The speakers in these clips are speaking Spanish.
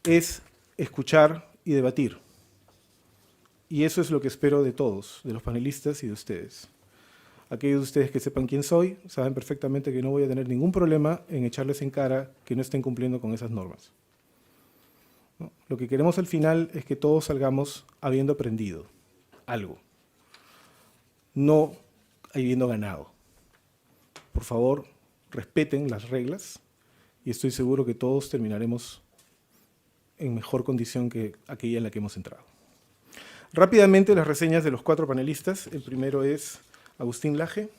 es escuchar y debatir. Y eso es lo que espero de todos, de los panelistas y de ustedes. Aquellos de ustedes que sepan quién soy, saben perfectamente que no voy a tener ningún problema en echarles en cara que no estén cumpliendo con esas normas, ¿no? Lo que queremos al final es que todos salgamos habiendo aprendido algo, no habiendo ganado. Por favor, respeten las reglas y estoy seguro que todos terminaremos en mejor condición que aquella en la que hemos entrado. Rápidamente las reseñas de los 4 panelistas. El primero es Agustín Laje,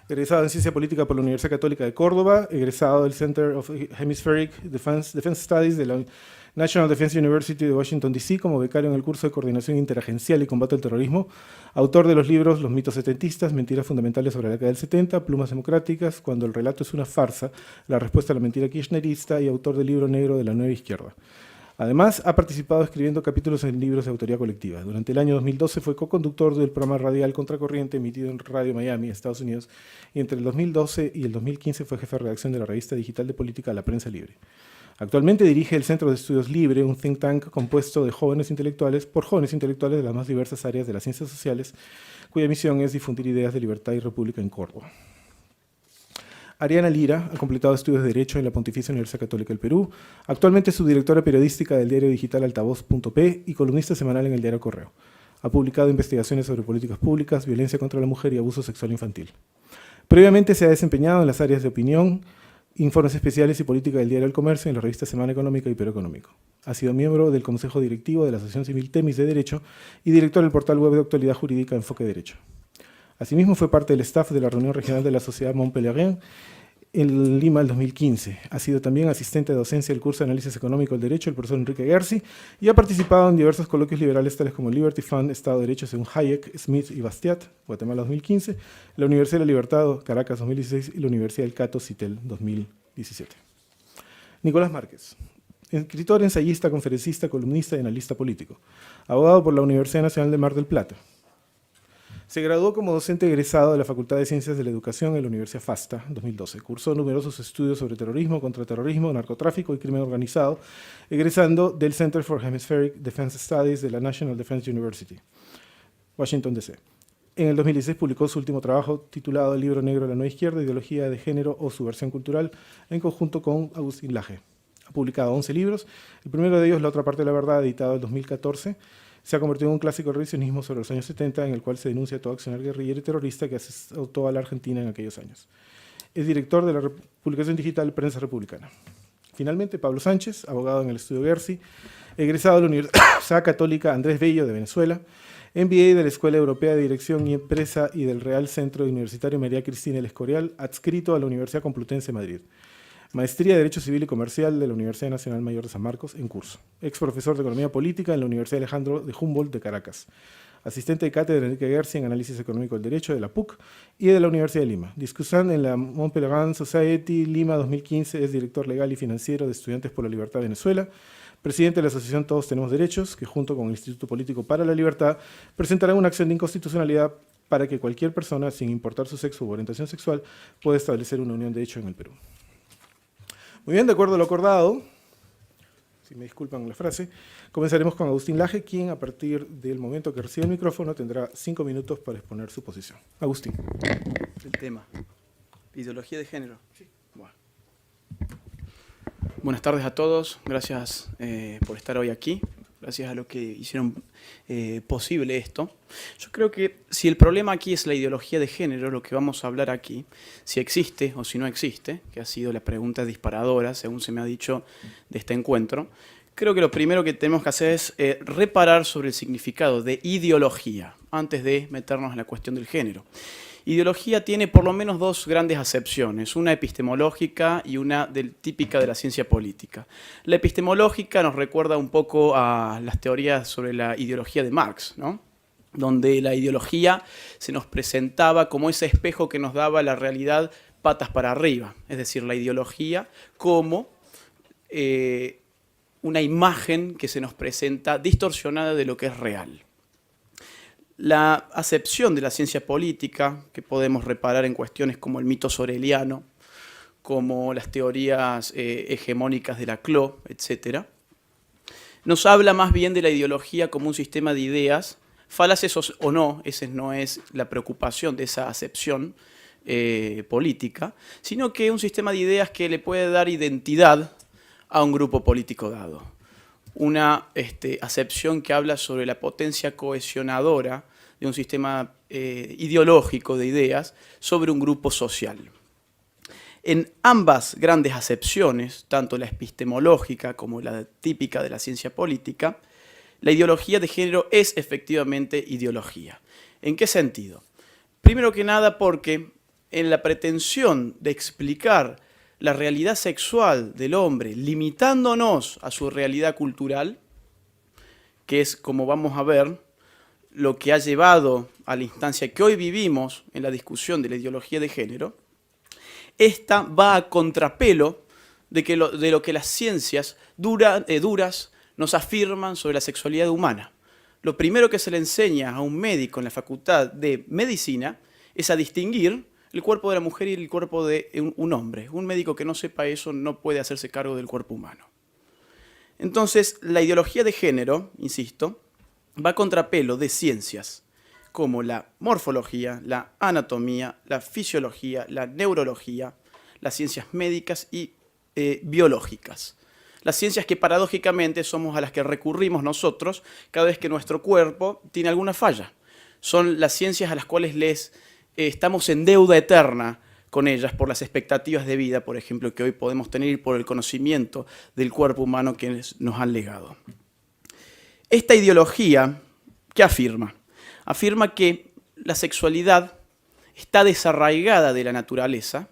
egresado en Ciencia Política por la Universidad Católica de Córdoba, egresado del Center of Hemispheric Defense Studies de la National Defense University de Washington, D.C., como becario en el curso de Coordinación Interagencial y Combate al Terrorismo, autor de los libros Los mitos setentistas, Mentiras fundamentales sobre la década del 70, Plumas democráticas, Cuando el relato es una farsa, la respuesta a la mentira kirchnerista, y autor del libro negro de la nueva izquierda. Además, ha participado escribiendo capítulos en libros de autoría colectiva. Durante el año 2012 fue co-conductor del programa radial Contracorriente emitido en Radio Miami, Estados Unidos, y entre el 2012 y el 2015 fue jefe de redacción de la revista digital de política La Prensa Libre. Actualmente dirige el Centro de Estudios Libre, un think tank compuesto de jóvenes intelectuales por jóvenes intelectuales de las más diversas áreas de las ciencias sociales, cuya misión es difundir ideas de libertad y república en Córdoba. Ariana Lira ha completado estudios de Derecho en la Pontificia Universidad Católica del Perú. Actualmente es subdirectora periodística del diario digital Altavoz.p y columnista semanal en el diario Correo. Ha publicado investigaciones sobre políticas públicas, violencia contra la mujer y abuso sexual infantil. Previamente se ha desempeñado en las áreas de opinión, informes especiales y política del diario El Comercio en la revista Semana Económica y Perú Económico. Ha sido miembro del Consejo Directivo de la Asociación Civil Temis de Derecho y director del portal web de actualidad jurídica Enfoque Derecho. Asimismo, fue parte del staff de la reunión regional de la Sociedad Montpellier en Lima el 2015. Ha sido también asistente de docencia del curso de Análisis Económico del Derecho del profesor Enrique Gersi y ha participado en diversos coloquios liberales tales como Liberty Fund, Estado de Derecho según Hayek, Smith y Bastiat, Guatemala 2015, la Universidad de la Libertad, Caracas 2016 y la Universidad del Cato, CITEL 2017. Nicolás Márquez, escritor, ensayista, conferencista, columnista y analista político. Abogado por la Universidad Nacional de Mar del Plata. Se graduó como docente egresado de la Facultad de Ciencias de la Educación en la Universidad FASTA, 2012. Cursó numerosos estudios sobre terrorismo, contraterrorismo, narcotráfico y crimen organizado, egresando del Center for Hemispheric Defense Studies de la National Defense University, Washington, D.C. En el 2016 publicó su último trabajo titulado El libro negro de la nueva izquierda, ideología de género o subversión cultural, en conjunto con Agustín Laje. Ha publicado 11 libros, el primero de ellos, La otra parte de la verdad, editado en 2014, se ha convertido en un clásico del revisionismo sobre los años 70, en el cual se denuncia todo accionar guerrillero y terrorista que asestó a la Argentina en aquellos años. Es director de la publicación digital Prensa Republicana. Finalmente, Pablo Sánchez, abogado en el estudio Gersi, egresado de la Universidad Católica Andrés Bello de Venezuela, MBA de la Escuela Europea de Dirección y Empresa y del Real Centro Universitario María Cristina El Escorial, adscrito a la Universidad Complutense de Madrid. Maestría de Derecho Civil y Comercial de la Universidad Nacional Mayor de San Marcos, en curso. Ex profesor de Economía Política en la Universidad Alejandro de Humboldt de Caracas. Asistente de cátedra de Enrique Gersi en Análisis Económico del Derecho de la PUC y de la Universidad de Lima. Discusión en la Montpellier Society, Lima 2015. Es director legal y financiero de Estudiantes por la Libertad de Venezuela. Presidente de la Asociación Todos Tenemos Derechos, que junto con el Instituto Político para la Libertad presentará una acción de inconstitucionalidad para que cualquier persona, sin importar su sexo u orientación sexual, pueda establecer una unión de hecho en el Perú. Muy bien, de acuerdo a lo acordado, si me disculpan la frase, comenzaremos con Agustín Laje, quien a partir del momento que recibe el micrófono tendrá 5 minutos para exponer su posición. Agustín. El tema, ideología de género. Sí. Bueno. Buenas tardes a todos, gracias por estar hoy aquí, gracias a los que hicieron posible esto. Yo creo que si el problema aquí es la ideología de género, lo que vamos a hablar aquí, si existe o si no existe, que ha sido la pregunta disparadora, según se me ha dicho, de este encuentro, creo que lo primero que tenemos que hacer es reparar sobre el significado de ideología, antes de meternos en la cuestión del género. Ideología tiene por lo menos 2 grandes acepciones, una epistemológica y una típica de la ciencia política. La epistemológica nos recuerda un poco a las teorías sobre la ideología de Marx, ¿no? Donde la ideología se nos presentaba como ese espejo que nos daba la realidad patas para arriba, es decir, la ideología como una imagen que se nos presenta distorsionada de lo que es real. La acepción de la ciencia política, que podemos reparar en cuestiones como el mito soreliano, como las teorías hegemónicas de Laclau, etc. Nos habla más bien de la ideología como un sistema de ideas, falaces o no, esa no es la preocupación de esa acepción política, sino que es un sistema de ideas que le puede dar identidad a un grupo político dado. Una acepción que habla sobre la potencia cohesionadora de un sistema ideológico de ideas sobre un grupo social. En ambas grandes acepciones, tanto la epistemológica como la típica de la ciencia política, la ideología de género es efectivamente ideología. ¿En qué sentido? Primero que nada porque en la pretensión de explicar la realidad sexual del hombre, limitándonos a su realidad cultural, que es, como vamos a ver, lo que ha llevado a la instancia que hoy vivimos en la discusión de la ideología de género, esta va a contrapelo de lo que las ciencias duras nos afirman sobre la sexualidad humana. Lo primero que se le enseña a un médico en la facultad de medicina es a distinguir el cuerpo de la mujer y el cuerpo de un hombre. Un médico que no sepa eso no puede hacerse cargo del cuerpo humano. Entonces, la ideología de género, insisto, va a contrapelo de ciencias como la morfología, la anatomía, la fisiología, la neurología, las ciencias médicas y biológicas. Las ciencias que paradójicamente somos a las que recurrimos nosotros cada vez que nuestro cuerpo tiene alguna falla. Son las ciencias a las cuales estamos en deuda eterna con ellas por las expectativas de vida, por ejemplo, que hoy podemos tener y por el conocimiento del cuerpo humano que nos han legado. Esta ideología, ¿qué afirma? Afirma que la sexualidad está desarraigada de la naturaleza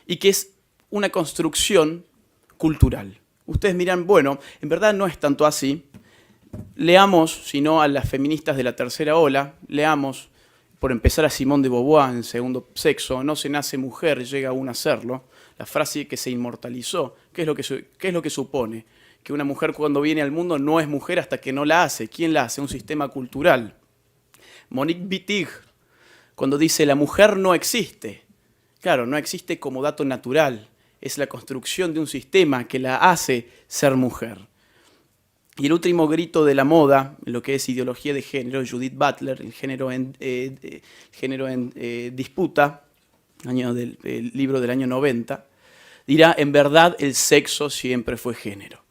y que es una construcción cultural. Ustedes miran, bueno, en verdad no es tanto así. Leamos, si no a las feministas de la tercera ola, leamos, por empezar, a Simone de Beauvoir en Segundo Sexo, no se nace mujer, llega aún a serlo, la frase que se inmortalizó. ¿Qué es lo que supone? Que una mujer cuando viene al mundo no es mujer hasta que no la hace. ¿Quién la hace? Un sistema cultural. Monique Wittig, cuando dice la mujer no existe, claro, no existe como dato natural, es la construcción de un sistema que la hace ser mujer. Y el último grito de la moda, lo que es ideología de género, Judith Butler, el género en disputa, el libro del año 90, dirá, en verdad el sexo siempre fue género.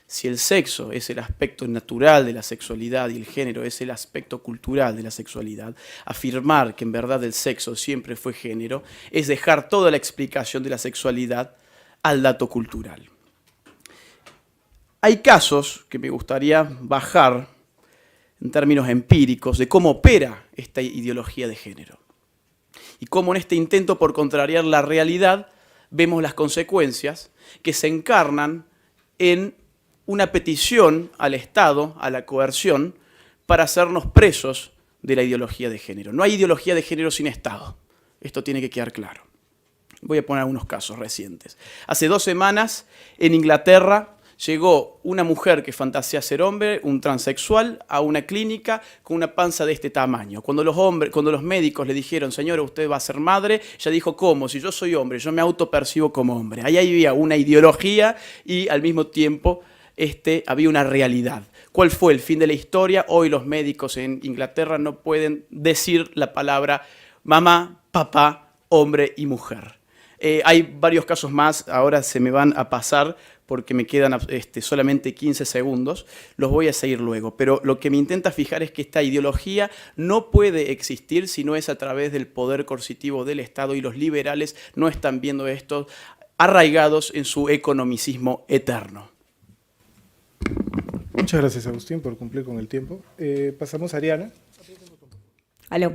Si el sexo es el aspecto natural de la sexualidad y el género es el aspecto cultural de la sexualidad, afirmar que en verdad el sexo siempre fue género es dejar toda la explicación de la sexualidad al dato cultural. Hay casos que me gustaría bajar en términos empíricos de cómo opera esta ideología de género y cómo en este intento por contrariar la realidad vemos las consecuencias que se encarnan en una petición al Estado, a la coerción, para hacernos presos de la ideología de género. No hay ideología de género sin Estado. Esto tiene que quedar claro. Voy a poner algunos casos recientes. Hace 2 semanas, en Inglaterra, llegó una mujer que fantasea ser hombre, un transexual, a una clínica con una panza de este tamaño. Cuando los médicos le dijeron, señora, usted va a ser madre, ella dijo, ¿cómo? Si yo soy hombre, yo me autopercibo como hombre. Ahí había una ideología y al mismo tiempo había una realidad. ¿Cuál fue el fin de la historia? Hoy los médicos en Inglaterra no pueden decir la palabra mamá, papá, hombre y mujer. Hay varios casos más, ahora se me van a pasar porque me quedan solamente 15 segundos, los voy a seguir luego. Pero lo que me intenta fijar es que esta ideología no puede existir si no es a través del poder coercitivo del Estado y los liberales no están viendo esto arraigados en su economicismo eterno. Muchas gracias, Agustín, por cumplir con el tiempo. Pasamos a Ariana. Aló.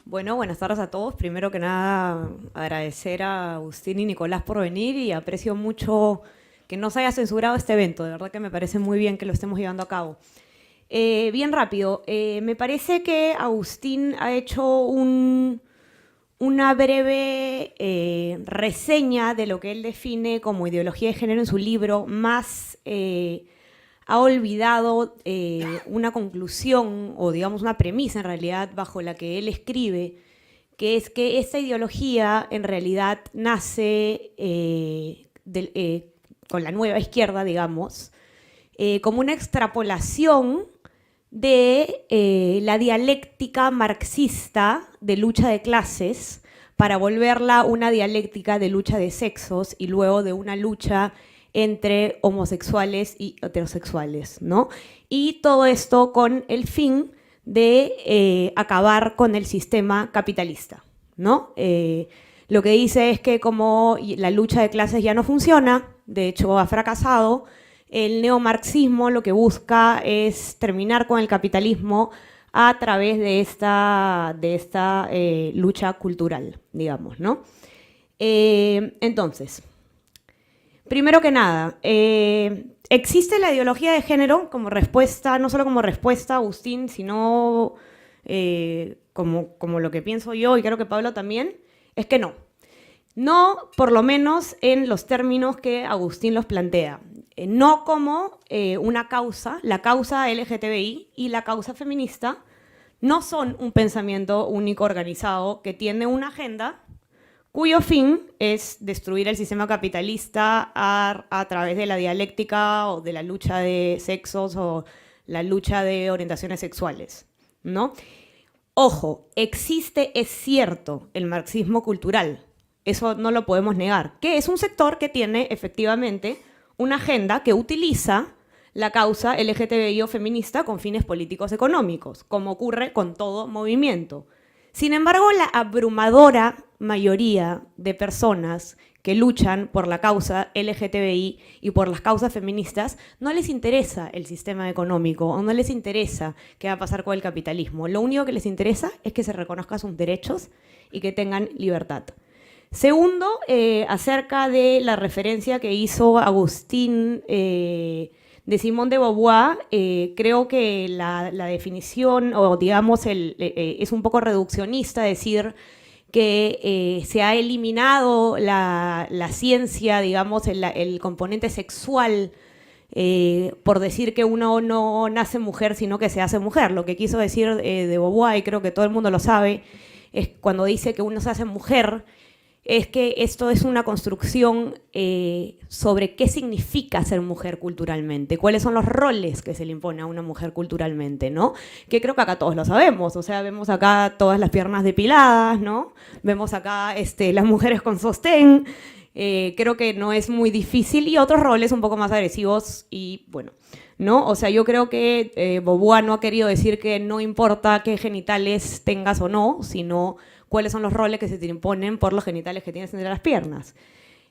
Bueno, buenas tardes a todos. Primero que nada, agradecer a Agustín y Nicolás por venir y aprecio mucho que no se haya censurado este evento. De verdad que me parece muy bien que lo estemos llevando a cabo. Bien rápido, me parece que Agustín ha hecho una breve reseña de lo que él define como ideología de género en su libro, más ha olvidado una conclusión o digamos una premisa en realidad bajo la que él escribe, que es que esta ideología en realidad nace con la nueva izquierda, digamos, como una extrapolación de la dialéctica marxista de lucha de clases para volverla una dialéctica de lucha de sexos y luego de una lucha entre homosexuales y heterosexuales, ¿no? Y todo esto con el fin de acabar con el sistema capitalista, ¿no? Lo que dice es que como la lucha de clases ya no funciona, de hecho ha fracasado, el neomarxismo lo que busca es terminar con el capitalismo a través de esta lucha cultural, digamos, ¿no? Entonces, primero que nada, existe la ideología de género como respuesta, no solo como respuesta, Agustín, sino como lo que pienso yo y creo que Pablo también, es que no. No, por lo menos en los términos que Agustín los plantea. No como una causa, la causa LGTBI y la causa feminista no son un pensamiento único organizado que tiene una agenda cuyo fin es destruir el sistema capitalista a través de la dialéctica o de la lucha de sexos o la lucha de orientaciones sexuales, ¿no? Ojo, existe, es cierto, el marxismo cultural. Eso no lo podemos negar, que es un sector que tiene efectivamente una agenda que utiliza la causa LGTBI o feminista con fines políticos económicos, como ocurre con todo movimiento. Sin embargo, la abrumadora mayoría de personas que luchan por la causa LGTBI y por las causas feministas no les interesa el sistema económico o no les interesa qué va a pasar con el capitalismo. Lo único que les interesa es que se reconozcan sus derechos y que tengan libertad. Segundo, acerca de la referencia que hizo Agustín de Simone de Beauvoir, creo que la definición, o digamos, es un poco reduccionista decir que se ha eliminado la ciencia, digamos, el componente sexual, por decir que uno no nace mujer, sino que se hace mujer. Lo que quiso decir de Beauvoir, y creo que todo el mundo lo sabe, es cuando dice que uno se hace mujer, es que esto es una construcción sobre qué significa ser mujer culturalmente, cuáles son los roles que se le impone a una mujer culturalmente, ¿no? Que creo que acá todos lo sabemos, o sea, vemos acá todas las piernas depiladas, ¿no? Vemos acá las mujeres con sostén, creo que no es muy difícil, y otros roles un poco más agresivos y bueno, ¿no? O sea, yo creo que Beauvoir no ha querido decir que no importa qué genitales tengas o no, sino cuáles son los roles que se te imponen por los genitales que tienes entre las piernas.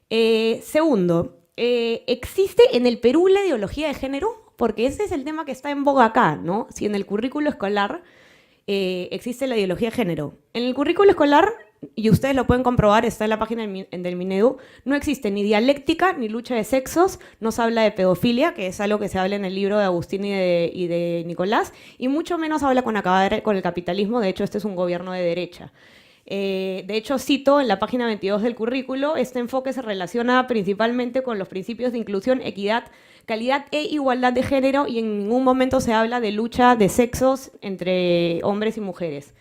Segundo, ¿existe en el Perú la ideología de género? Porque ese es el tema que está en boga acá, ¿no? Si en el currículo escolar existe la ideología de género. En el currículo escolar, y ustedes lo pueden comprobar, está en la página del Minedu, no existe ni dialéctica ni lucha de sexos, no se habla de pedofilia, que es algo que se habla en el libro de Agustín y de Nicolás, y mucho menos habla con acabar con el capitalismo. De hecho, este es un gobierno de derecha. De hecho, cito en la página 22 del currículo, este enfoque se relaciona principalmente con los principios de inclusión, equidad, calidad e igualdad de género, y en ningún momento se habla de lucha de sexos entre hombres y mujeres.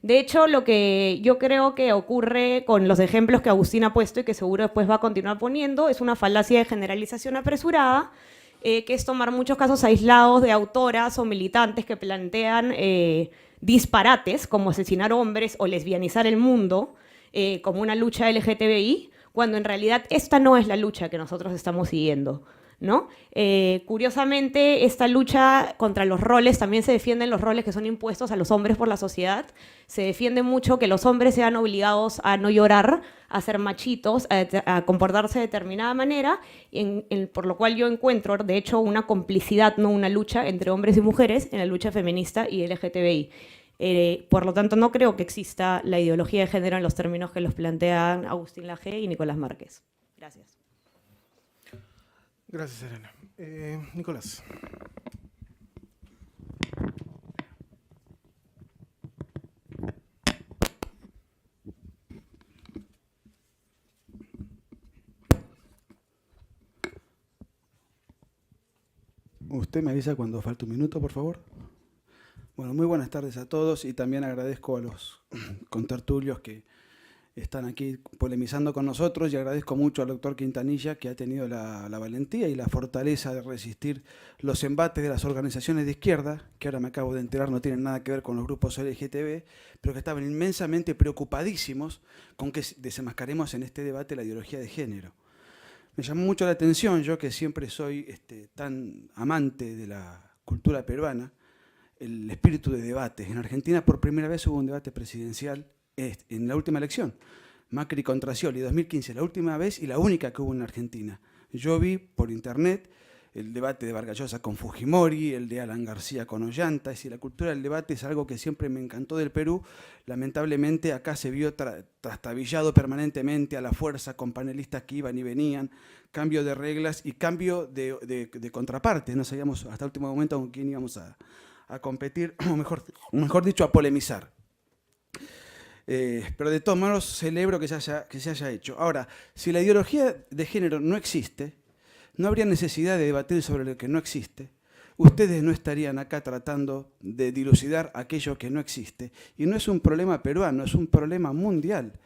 De hecho, lo que yo creo que ocurre con los ejemplos que Agustín ha puesto y que seguro después va a continuar poniendo es una falacia de generalización apresurada, que es tomar muchos casos aislados de autoras o militantes que plantean disparates como asesinar hombres o lesbianizar el mundo como una lucha LGTBI, cuando en realidad esta no es la lucha que nosotros estamos siguiendo, ¿no? Curiosamente, esta lucha contra los roles, también se defienden los roles que son impuestos a los hombres por la sociedad. Se defiende mucho que los hombres sean obligados a no llorar, a ser machitos, a comportarse de determinada manera, por lo cual yo encuentro, de hecho, una complicidad, no una lucha entre hombres y mujeres en la lucha feminista y LGTBI. Por lo tanto, no creo que exista la ideología de género en los términos que los plantean Agustín Laje y Nicolás Márquez. Gracias. Gracias, Elena. Nicolás. Usted me avisa cuando falte un minuto, por favor. Bueno, muy buenas tardes a todos y también agradezco a los contertulios que están aquí polemizando con nosotros y agradezco mucho al doctor Quintanilla que ha tenido la valentía y la fortaleza de resistir los embates de las organizaciones de izquierda, que ahora me acabo de enterar no tienen nada que ver con los grupos LGTB, pero que estaban inmensamente preocupadísimos con que desenmascaremos en este debate la ideología de género. Me llamó mucho la atención, yo que siempre soy tan amante de la cultura peruana, el espíritu de debate. En Argentina por primera vez hubo un debate presidencial en la última elección, Macri contra Scioli, 2015, la última vez y la única que hubo en Argentina. Yo vi por internet el debate de Vargas Llosa con Fujimori, el de Alan García con Ollanta. Es decir, la cultura del debate es algo que siempre me encantó del Perú. Lamentablemente acá se vio trastabillado permanentemente a la fuerza con panelistas que iban y venían, cambio de reglas y cambio de contraparte. No sabíamos hasta el último momento con quién íbamos a competir, o mejor dicho, a polemizar. Pero de todos modos celebro que se haya hecho. Ahora, si la ideología de género no existe, no habría necesidad de debatir sobre lo que no existe. Ustedes no estarían acá tratando de dilucidar aquello que no existe. Y no es un problema peruano, es un problema mundial.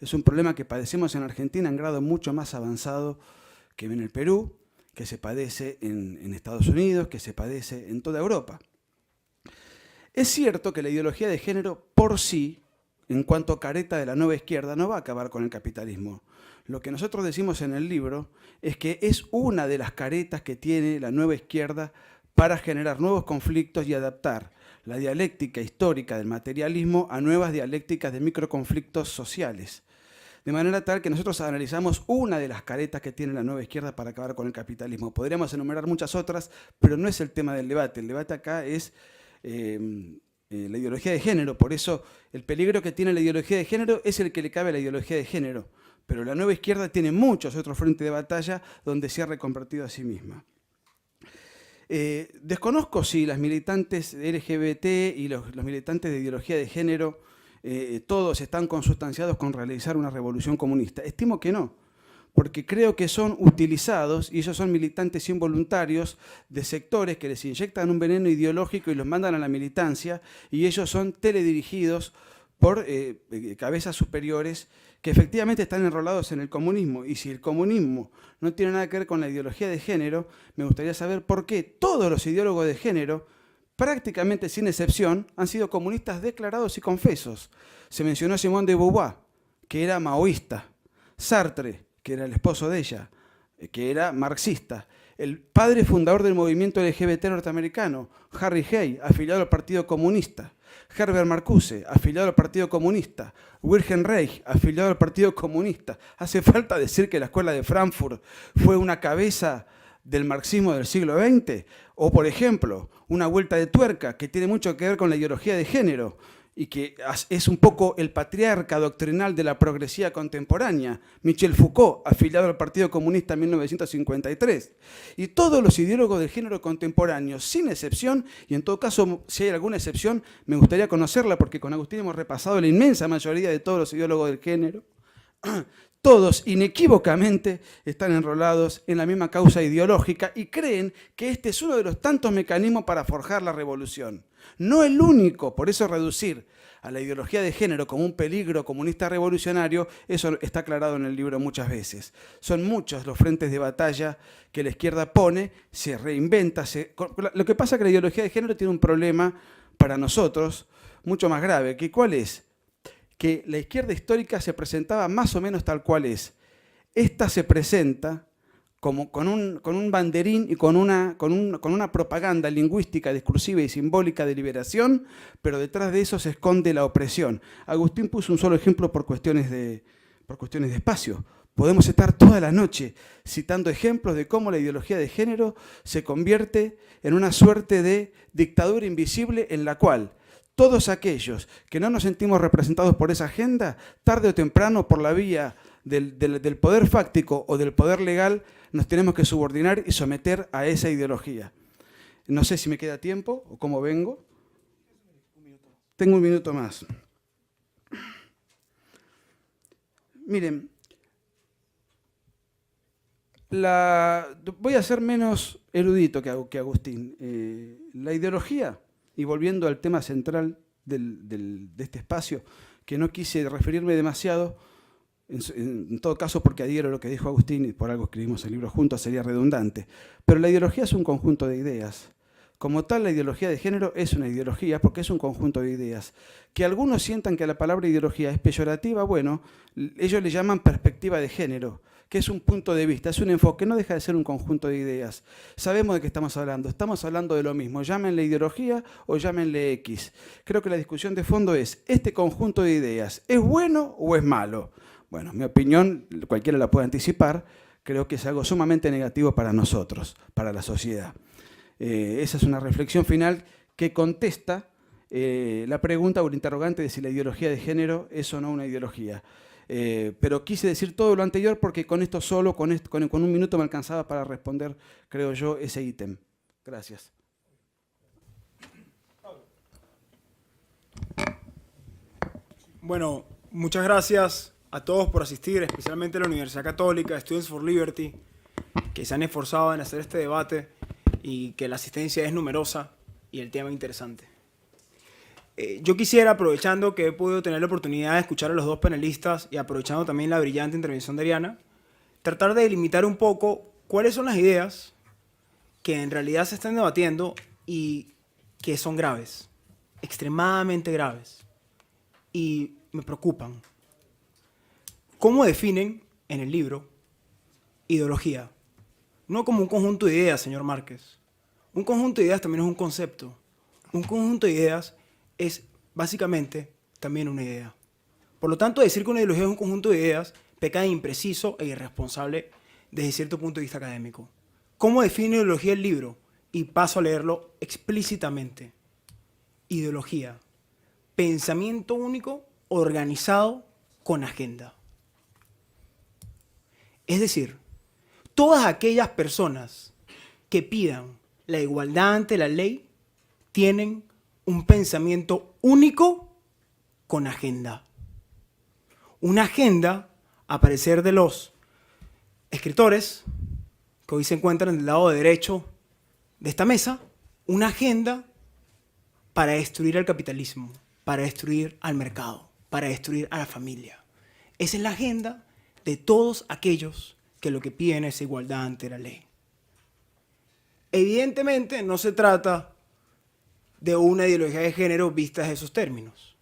Es un problema que padecemos en Argentina en grado mucho más avanzado que en el Perú, que se padece en Estados Unidos, que se padece en toda Europa. Es cierto que la ideología de género por sí, en cuanto careta de la nueva izquierda, no va a acabar con el capitalismo. Lo que nosotros decimos en el libro es que es una de las caretas que tiene la nueva izquierda para generar nuevos conflictos y adaptar la dialéctica histórica del materialismo a nuevas dialécticas de microconflictos sociales. De manera tal que nosotros analizamos una de las caretas que tiene la nueva izquierda para acabar con el capitalismo. Podríamos enumerar muchas otras, pero no es el tema del debate. El debate acá es la ideología de género. Por eso el peligro que tiene la ideología de género es el que le cabe a la ideología de género. Pero la nueva izquierda tiene muchos otros frentes de batalla donde se ha reconvertido a sí misma. Desconozco si las militantes LGBT y los militantes de ideología de género todos están consustanciados con realizar una revolución comunista. Estimo que no, porque creo que son utilizados, y ellos son militantes involuntarios de sectores que les inyectan un veneno ideológico y los mandan a la militancia, y ellos son teledirigidos por cabezas superiores que efectivamente están enrolados en el comunismo. Y si el comunismo no tiene nada que ver con la ideología de género, me gustaría saber por qué todos los ideólogos de género, prácticamente sin excepción, han sido comunistas declarados y confesos. Se mencionó a Simone de Beauvoir, que era maoísta, Sartre, que era el esposo de ella, que era marxista, el padre fundador del movimiento LGBT norteamericano, Harry Hay, afiliado al Partido Comunista, Herbert Marcuse, afiliado al Partido Comunista, Wilhelm Reich, afiliado al Partido Comunista. Hace falta decir que la Escuela de Frankfurt fue una cabeza del marxismo del siglo XX, o por ejemplo, una vuelta de tuerca que tiene mucho que ver con la ideología de género y que es un poco el patriarca doctrinal de la progresía contemporánea, Michel Foucault, afiliado al Partido Comunista en 1953. Y todos los ideólogos del género contemporáneo, sin excepción, y en todo caso, si hay alguna excepción, me gustaría conocerla, porque con Agustín hemos repasado la inmensa mayoría de todos los ideólogos del género, todos inequívocamente están enrolados en la misma causa ideológica y creen que este es uno de los tantos mecanismos para forjar la revolución. No el único, por eso reducir a la ideología de género como un peligro comunista revolucionario, eso está aclarado en el libro muchas veces. Son muchos los frentes de batalla que la izquierda pone, se reinventa. Lo que pasa es que la ideología de género tiene un problema para nosotros mucho más grave, que ¿cuál es? Que la izquierda histórica se presentaba más o menos tal cual es. Esta se presenta como con un banderín y con una propaganda lingüística, discursiva y simbólica de liberación, pero detrás de eso se esconde la opresión. Agustín puso un solo ejemplo por cuestiones de espacio. Podemos estar toda la noche citando ejemplos de cómo la ideología de género se convierte en una suerte de dictadura invisible en la cual todos aquellos que no nos sentimos representados por esa agenda, tarde o temprano, por la vía del poder fáctico o del poder legal, nos tenemos que subordinar y someter a esa ideología. No sé si me queda tiempo o cómo vengo. Tengo un minuto más. Miren, voy a ser menos erudito que Agustín. La ideología y volviendo al tema central de este espacio, que no quise referirme demasiado, en todo caso porque adhiero a lo que dijo Agustín, y por algo escribimos el libro juntos, sería redundante. Pero la ideología es un conjunto de ideas. Como tal, la ideología de género es una ideología porque es un conjunto de ideas. Que algunos sientan que la palabra ideología es peyorativa, bueno, ellos le llaman perspectiva de género, que es un punto de vista, es un enfoque, no deja de ser un conjunto de ideas. Sabemos de qué estamos hablando de lo mismo, llámenle ideología o llámenle X. Creo que la discusión de fondo es, ¿este conjunto de ideas es bueno o es malo? Bueno, mi opinión, cualquiera la puede anticipar, creo que es algo sumamente negativo para nosotros, para la sociedad. Esa es una reflexión final que contesta la pregunta o el interrogante de si la ideología de género es o no una ideología. Pero quise decir todo lo anterior porque con esto solo, con un minuto me alcanzaba para responder, creo yo, ese ítem. Gracias. Bueno, muchas gracias a todos por asistir, especialmente a la Universidad Católica, Students for Liberty, que se han esforzado en hacer este debate y que la asistencia es numerosa y el tema interesante. Yo quisiera, aprovechando que he podido tener la oportunidad de escuchar a los dos panelistas y aprovechando también la brillante intervención de Ariana, tratar de delimitar un poco cuáles son las ideas que en realidad se están debatiendo y que son graves, extremadamente graves, y me preocupan. ¿Cómo definen en el libro ideología? No como un conjunto de ideas, señor Márquez. Un conjunto de ideas también es un concepto. Un conjunto de ideas es básicamente también una idea. Por lo tanto, decir que una ideología es un conjunto de ideas peca de impreciso e irresponsable desde cierto punto de vista académico. ¿Cómo define ideología el libro? Y paso a leerlo explícitamente. Ideología: pensamiento único organizado con agenda. Es decir, todas aquellas personas que pidan la igualdad ante la ley tienen un pensamiento único con agenda. Una agenda, a parecer de los escritores que hoy se encuentran del lado derecho de esta mesa, una agenda para destruir al capitalismo, para destruir al mercado, para destruir a la familia. Esa es la agenda de todos aquellos que lo que piden es igualdad ante la ley. Evidentemente no se trata de una ideología de género vista desde esos términos.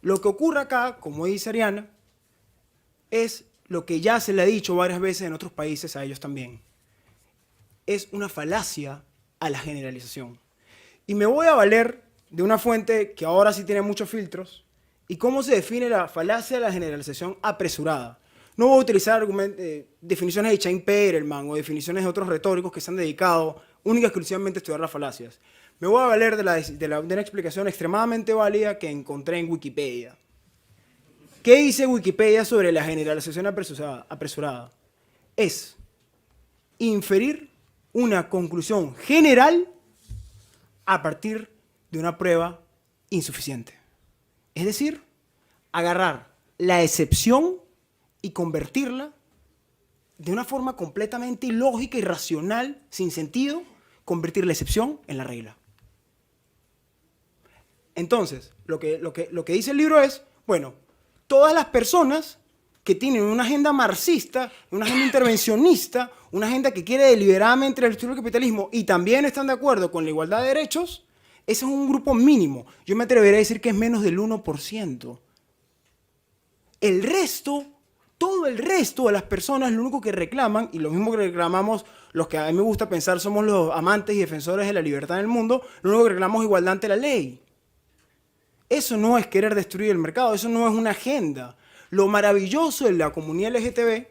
Lo que ocurre acá, como dice Ariana, es lo que ya se le ha dicho varias veces en otros países a ellos también. Es una falacia a la generalización. Y me voy a valer de una fuente que ahora sí tiene muchos filtros. ¿Y cómo se define la falacia de la generalización apresurada? No voy a utilizar definiciones de Chaim Perelman o definiciones de otros retóricos que se han dedicado única y exclusivamente a estudiar las falacias. Me voy a valer de una explicación extremadamente válida que encontré en Wikipedia. ¿Qué dice Wikipedia sobre la generalización apresurada? Es inferir una conclusión general a partir de una prueba insuficiente. Es decir, agarrar la excepción y convertirla de una forma completamente ilógica, irracional, sin sentido, convertir la excepción en la regla. Entonces, lo que dice el libro es, bueno, todas las personas que tienen una agenda marxista, una agenda intervencionista, una agenda que quiere deliberadamente destruir el capitalismo y también están de acuerdo con la igualdad de derechos, ese es un grupo mínimo. Yo me atrevería a decir que es menos del 1%. El resto, todo el resto de las personas, lo único que reclaman, y lo mismo que reclamamos los que a mí me gusta pensar somos los amantes y defensores de la libertad en el mundo, lo único que reclamamos es igualdad ante la ley. Eso no es querer destruir el mercado, eso no es una agenda. Lo maravilloso de la comunidad LGTB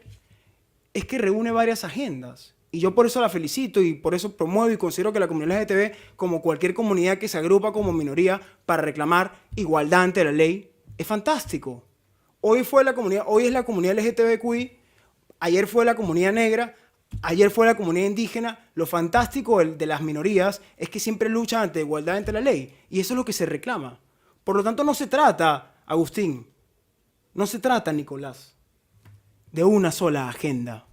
es que reúne varias agendas. Y yo por eso la felicito y por eso promuevo y considero que la comunidad LGTB, como cualquier comunidad que se agrupa como minoría para reclamar igualdad ante la ley, es fantástico. Hoy es la comunidad LGTBQI, ayer fue la comunidad negra, ayer fue la comunidad indígena. Lo fantástico de las minorías es que siempre luchan ante igualdad ante la ley. Y eso es lo que se reclama. Por lo tanto, no se trata, Agustín, no se trata, Nicolás, de una sola agenda.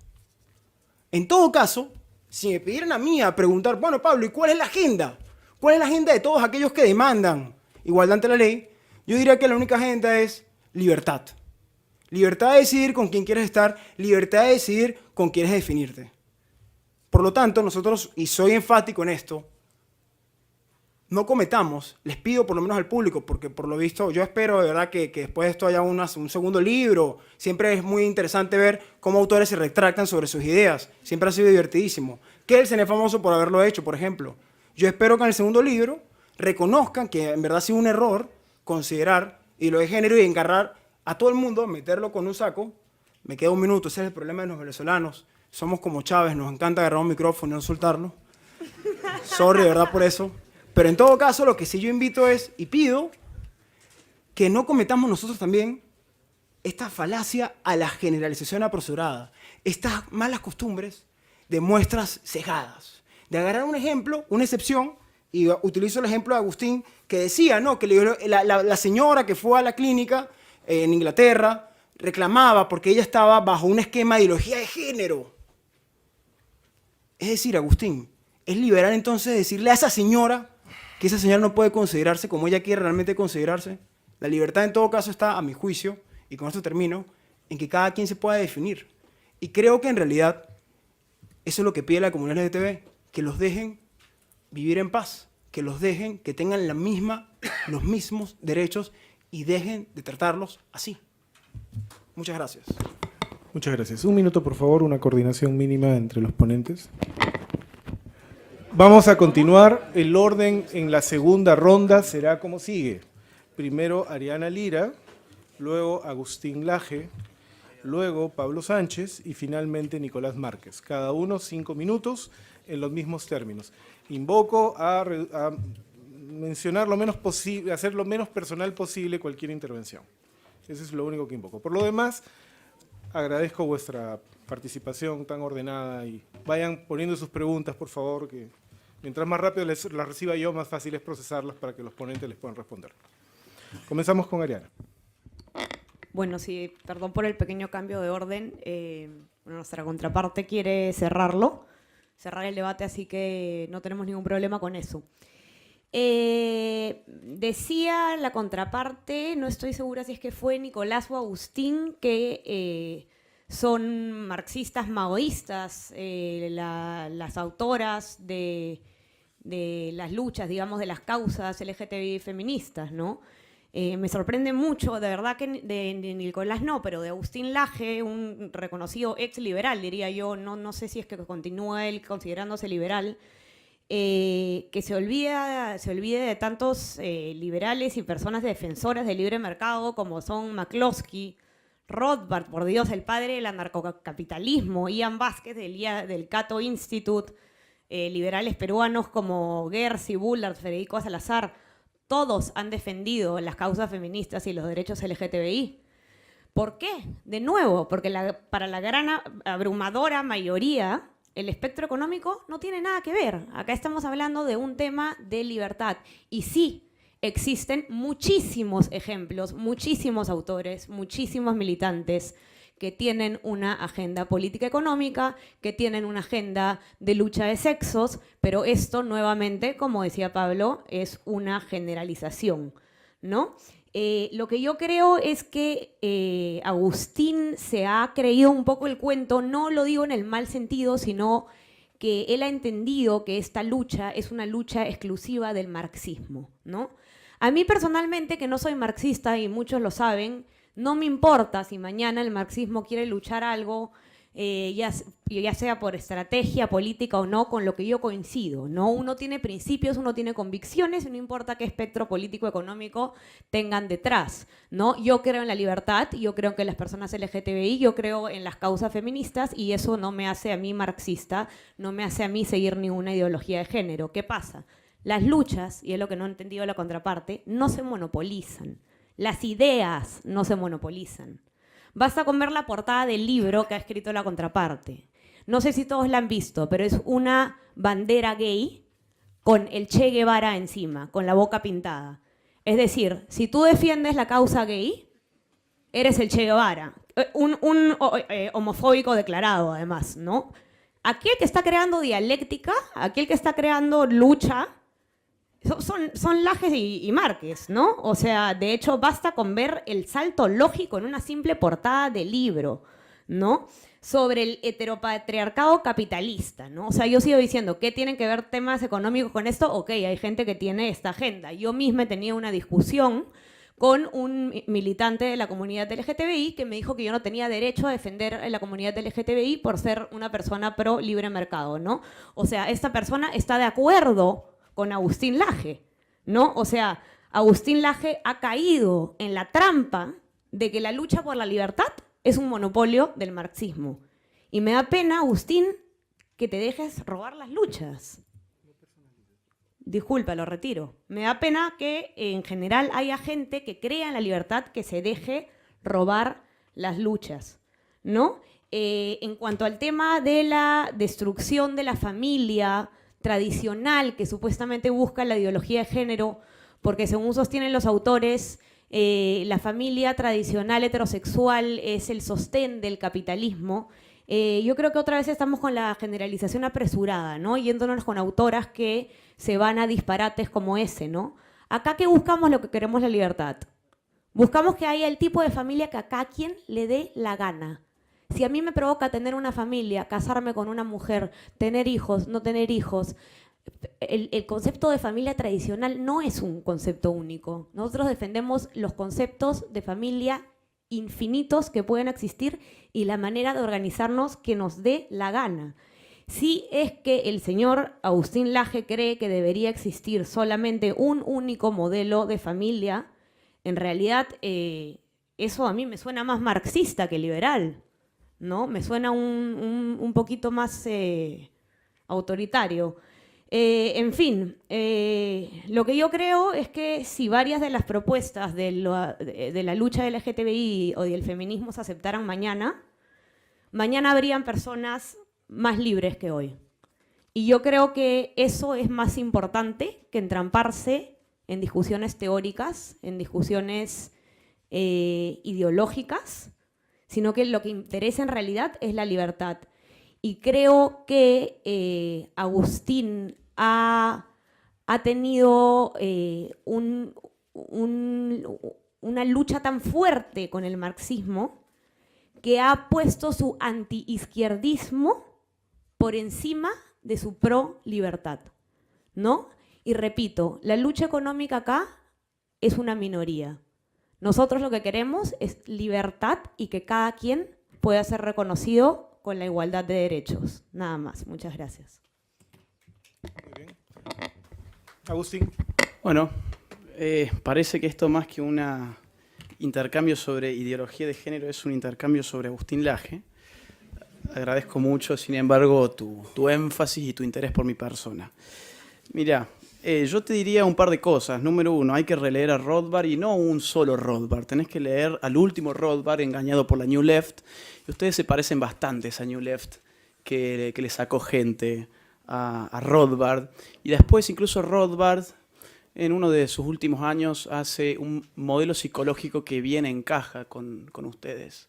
En todo caso, si me pidieran a mí a preguntar, bueno, Pablo, ¿y cuál es la agenda? ¿Cuál es la agenda de todos aquellos que demandan igualdad ante la ley? Yo diría que la única agenda es libertad. Libertad de decidir con quién quieres estar, libertad de decidir con quién quieres definirte. Por lo tanto, nosotros, y soy enfático en esto, no cometamos, les pido por lo menos al público, porque por lo visto yo espero de verdad que después de esto haya un segundo libro. Siempre es muy interesante ver cómo autores se retractan sobre sus ideas. Siempre ha sido divertidísimo. Kelsen es famoso por haberlo hecho, por ejemplo. Yo espero que en el segundo libro reconozcan que en verdad ha sido un error considerar y lo de género y engarrar a todo el mundo, meterlo con un saco. Me queda un minuto, ese es el problema de los venezolanos. Somos como Chávez, nos encanta agarrar un micrófono y no soltarlo. Sorry, de verdad, por eso. Pero en todo caso, lo que sí yo invito es, y pido, que no cometamos nosotros también esta falacia a la generalización apresurada, estas malas costumbres de muestras cegadas, de agarrar un ejemplo, una excepción, y utilizo el ejemplo de Agustín, que decía, ¿no?, que la señora que fue a la clínica en Inglaterra reclamaba porque ella estaba bajo un esquema de ideología de género. Es decir, Agustín, es liberal entonces decirle a esa señora que esa señora no puede considerarse como ella quiere realmente considerarse. La libertad en todo caso está, a mi juicio, y con esto termino, en que cada quien se pueda definir. Y creo que en realidad eso es lo que pide la comunidad LGTB, que los dejen vivir en paz, que los dejen, que tengan los mismos derechos y dejen de tratarlos así. Muchas gracias. Muchas gracias. Un minuto, por favor, una coordinación mínima entre los ponentes. Vamos a continuar. El orden en la segunda ronda será como sigue. Primero Ariana Lira, luego Agustín Laje, luego Pablo Sánchez y finalmente Nicolás Márquez. Cada uno 5 minutos en los mismos términos. Invoco a mencionar lo menos posible, hacer lo menos personal posible cualquier intervención. Eso es lo único que invoco. Por lo demás, agradezco vuestra participación tan ordenada y vayan poniendo sus preguntas, por favor, que mientras más rápido las reciba yo, más fácil es procesarlas para que los ponentes les puedan responder. Comenzamos con Ariana. Bueno, sí, perdón por el pequeño cambio de orden. Nuestra contraparte quiere cerrar el debate, así que no tenemos ningún problema con eso. Decía la contraparte, no estoy segura si es que fue Nicolás o Agustín, que son marxistas maoístas, las autoras de las luchas, digamos, de las causas LGTBI feministas, ¿no? Me sorprende mucho, de verdad que de Nicolás no, pero de Agustín Laje, un reconocido ex liberal, diría yo, no sé si es que continúa él considerándose liberal, que se olvide de tantos liberales y personas defensoras del libre mercado como son McCloskey, Rothbard, por Dios, el padre del anarcocapitalismo, Ian Vázquez del Cato Institute, liberales peruanos como Gersi, Bullard, Federico Salazar. Todos han defendido las causas feministas y los derechos LGTBI. ¿Por qué? De nuevo, porque para la gran abrumadora mayoría, el espectro económico no tiene nada que ver. Acá estamos hablando de un tema de libertad. Y sí, existen muchísimos ejemplos, muchísimos autores, muchísimos militantes que tienen una agenda política económica, que tienen una agenda de lucha de sexos, pero esto nuevamente, como decía Pablo, es una generalización, ¿no? Lo que yo creo es que Agustín se ha creído un poco el cuento, no lo digo en el mal sentido, sino que él ha entendido que esta lucha es una lucha exclusiva del marxismo, ¿no? A mí personalmente, que no soy marxista y muchos lo saben, no me importa si mañana el marxismo quiere luchar algo, ya sea por estrategia política o no, con lo que yo coincido, ¿no? Uno tiene principios, uno tiene convicciones, y no importa qué espectro político-económico tengan detrás, ¿no? Yo creo en la libertad, yo creo que las personas LGTBI, yo creo en las causas feministas, y eso no me hace a mí marxista, no me hace a mí seguir ninguna ideología de género. ¿Qué pasa? Las luchas, y es lo que no ha entendido la contraparte, no se monopolizan. Las ideas no se monopolizan. Basta con ver la portada del libro que ha escrito la contraparte. No sé si todos la han visto, pero es una bandera gay con el Che Guevara encima, con la boca pintada. Es decir, si tú defiendes la causa gay, eres el Che Guevara. Un homofóbico declarado, además, ¿no? Aquel que está creando dialéctica, aquel que está creando lucha, Son Lajes y Márquez, ¿no? O sea, de hecho, basta con ver el salto lógico en una simple portada de libro, ¿no? Sobre el heteropatriarcado capitalista, ¿no? O sea, yo sigo diciendo, ¿qué tienen que ver temas económicos con esto? Ok, hay gente que tiene esta agenda. Yo misma tenía una discusión con un militante de la comunidad LGTBI que me dijo que yo no tenía derecho a defender a la comunidad LGTBI por ser una persona pro libre mercado, ¿no? O sea, esta persona está de acuerdo con Agustín Laje, ¿no? O sea, Agustín Laje ha caído en la trampa de que la lucha por la libertad es un monopolio del marxismo. Y me da pena, Agustín, que te dejes robar las luchas. Disculpa, lo retiro. Me da pena que en general haya gente que crea en la libertad que se deje robar las luchas, ¿no? En cuanto al tema de la destrucción de la familia tradicional que supuestamente busca la ideología de género, porque según sostienen los autores, la familia tradicional heterosexual es el sostén del capitalismo. Yo creo que otra vez estamos con la generalización apresurada, ¿no? Yéndonos con autoras que se van a disparates como ese, ¿no? Acá que buscamos lo que queremos la libertad. Buscamos que haya el tipo de familia que a cada quien le dé la gana. Si a mí me provoca tener una familia, casarme con una mujer, tener hijos, no tener hijos, el concepto de familia tradicional no es un concepto único. Nosotros defendemos los conceptos de familia infinitos que pueden existir y la manera de organizarnos que nos dé la gana. Si es que el señor Agustín Laje cree que debería existir solamente un único modelo de familia, en realidad eso a mí me suena más marxista que liberal, ¿no? Me suena un poquito más autoritario. En fin, lo que yo creo es que si varias de las propuestas de la lucha del LGTBI o del feminismo se aceptaran mañana habrían personas más libres que hoy. Y yo creo que eso es más importante que entramparse en discusiones teóricas, en discusiones ideológicas, sino que lo que interesa en realidad es la libertad. Y creo que Agustín ha tenido una lucha tan fuerte con el marxismo que ha puesto su antiizquierdismo por encima de su pro-libertad, ¿no? Y repito, la lucha económica acá es una minoría. Nosotros lo que queremos es libertad y que cada quien pueda ser reconocido con la igualdad de derechos. Nada más. Muchas gracias. Muy bien. Agustín. Bueno, parece que esto más que un intercambio sobre ideología de género es un intercambio sobre Agustín Laje. Agradezco mucho, sin embargo, tu énfasis y tu interés por mi persona. Mira, yo te diría un par de cosas. Número uno, hay que releer a Rothbard y no un solo Rothbard. Tenés que leer al último Rothbard engañado por la New Left. Y ustedes se parecen bastante a esa New Left que le sacó gente a Rothbard. Y después incluso Rothbard, en uno de sus últimos años, hace un modelo psicológico que bien encaja con ustedes.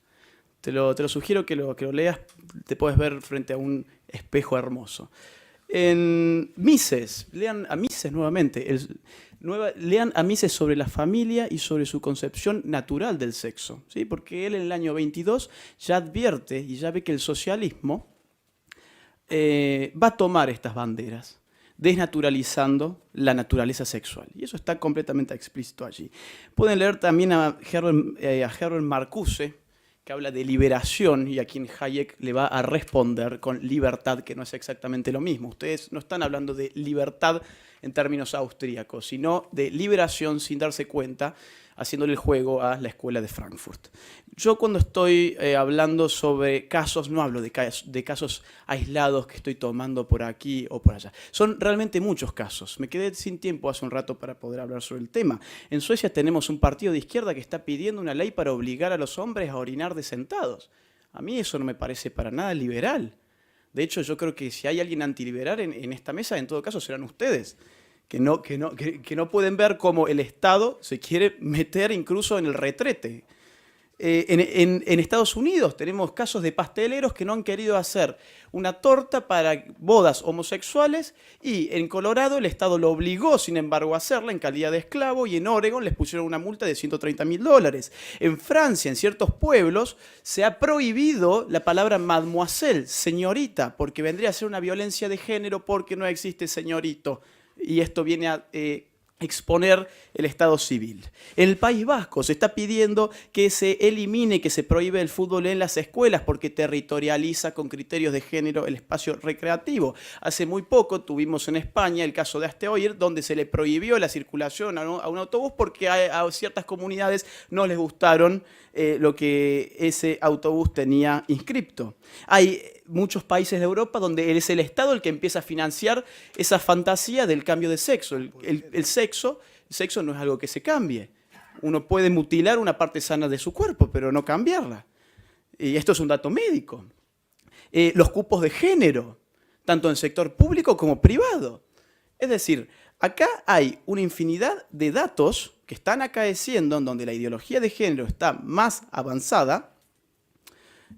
Te lo sugiero que lo leas, te puedes ver frente a un espejo hermoso. En Mises, lean a Mises nuevamente, lean a Mises sobre la familia y sobre su concepción natural del sexo, ¿sí? Porque él en el año 22 ya advierte y ya ve que el socialismo va a tomar estas banderas, desnaturalizando la naturaleza sexual. Y eso está completamente explícito allí. Pueden leer también a Herbert Marcuse, que habla de liberación y a quien Hayek le va a responder con libertad, que no es exactamente lo mismo. Ustedes no están hablando de libertad en términos austríacos, sino de liberación sin darse cuenta, haciéndole el juego a la escuela de Frankfurt. Yo cuando estoy hablando sobre casos, no hablo de casos aislados que estoy tomando por aquí o por allá. Son realmente muchos casos. Me quedé sin tiempo hace un rato para poder hablar sobre el tema. En Suecia tenemos un partido de izquierda que está pidiendo una ley para obligar a los hombres a orinar de sentados. A mí eso no me parece para nada liberal. De hecho, yo creo que si hay alguien antiliberal en esta mesa, en todo caso serán ustedes. Que no pueden ver cómo el Estado se quiere meter incluso en el retrete. en Estados Unidos tenemos casos de pasteleros que no han querido hacer una torta para bodas homosexuales y en Colorado el Estado lo obligó, sin embargo, a hacerla en calidad de esclavo y en Oregon les pusieron una multa de $130.000. En Francia, en ciertos pueblos, se ha prohibido la palabra mademoiselle, señorita, porque vendría a ser una violencia de género porque no existe señorito. Y esto viene a exponer el Estado civil. En el País Vasco se está pidiendo que se elimine, que se prohíbe el fútbol en las escuelas porque territorializa con criterios de género el espacio recreativo. Hace muy poco tuvimos en España el caso de Asteoir, donde se le prohibió la circulación a un autobús porque a ciertas comunidades no les gustaron lo que ese autobús tenía inscripto. Hay muchos países de Europa donde es el Estado el que empieza a financiar esa fantasía del cambio de sexo. El sexo no es algo que se cambie. Uno puede mutilar una parte sana de su cuerpo, pero no cambiarla. Y esto es un dato médico. Los cupos de género, tanto en sector público como privado. Es decir, acá hay una infinidad de datos que están acaeciendo en donde la ideología de género está más avanzada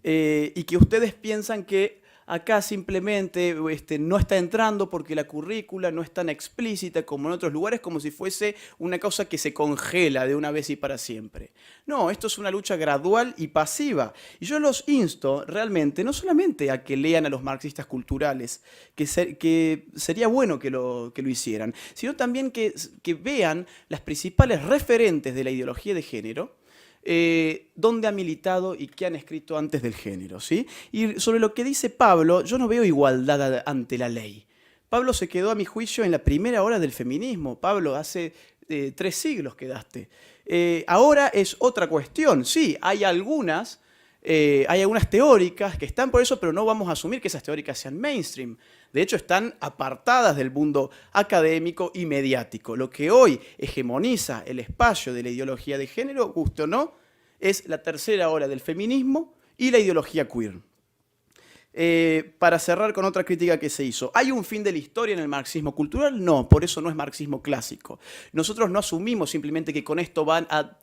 y que ustedes piensan que acá simplemente no está entrando porque la currícula no es tan explícita como en otros lugares, como si fuese una cosa que se congela de una vez y para siempre. No, esto es una lucha gradual y pasiva. Y yo los insto realmente, no solamente a que lean a los marxistas culturales, que sería bueno que lo hicieran, sino también que vean las principales referentes de la ideología de género, dónde ha militado y qué han escrito antes del género, ¿sí? Y sobre lo que dice Pablo, yo no veo igualdad ante la ley. Pablo se quedó, a mi juicio, en la primera hora del feminismo. Pablo, hace 3 siglos quedaste. Ahora es otra cuestión. Sí, hay algunas teóricas que están por eso, pero no vamos a asumir que esas teóricas sean mainstream. De hecho, están apartadas del mundo académico y mediático. Lo que hoy hegemoniza el espacio de la ideología de género, guste o no, es la tercera ola del feminismo y la ideología queer. Para cerrar con otra crítica que se hizo. ¿Hay un fin de la historia en el marxismo cultural? No, por eso no es marxismo clásico. Nosotros no asumimos simplemente que con esto van a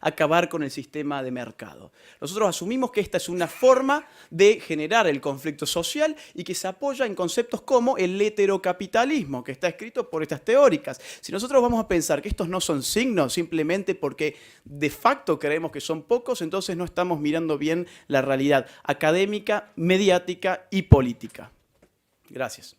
acabar con el sistema de mercado. Nosotros asumimos que esta es una forma de generar el conflicto social y que se apoya en conceptos como el heterocapitalismo, que está escrito por estas teóricas. Si nosotros vamos a pensar que estos no son signos simplemente porque de facto creemos que son pocos, entonces no estamos mirando bien la realidad académica, mediática y política. Gracias.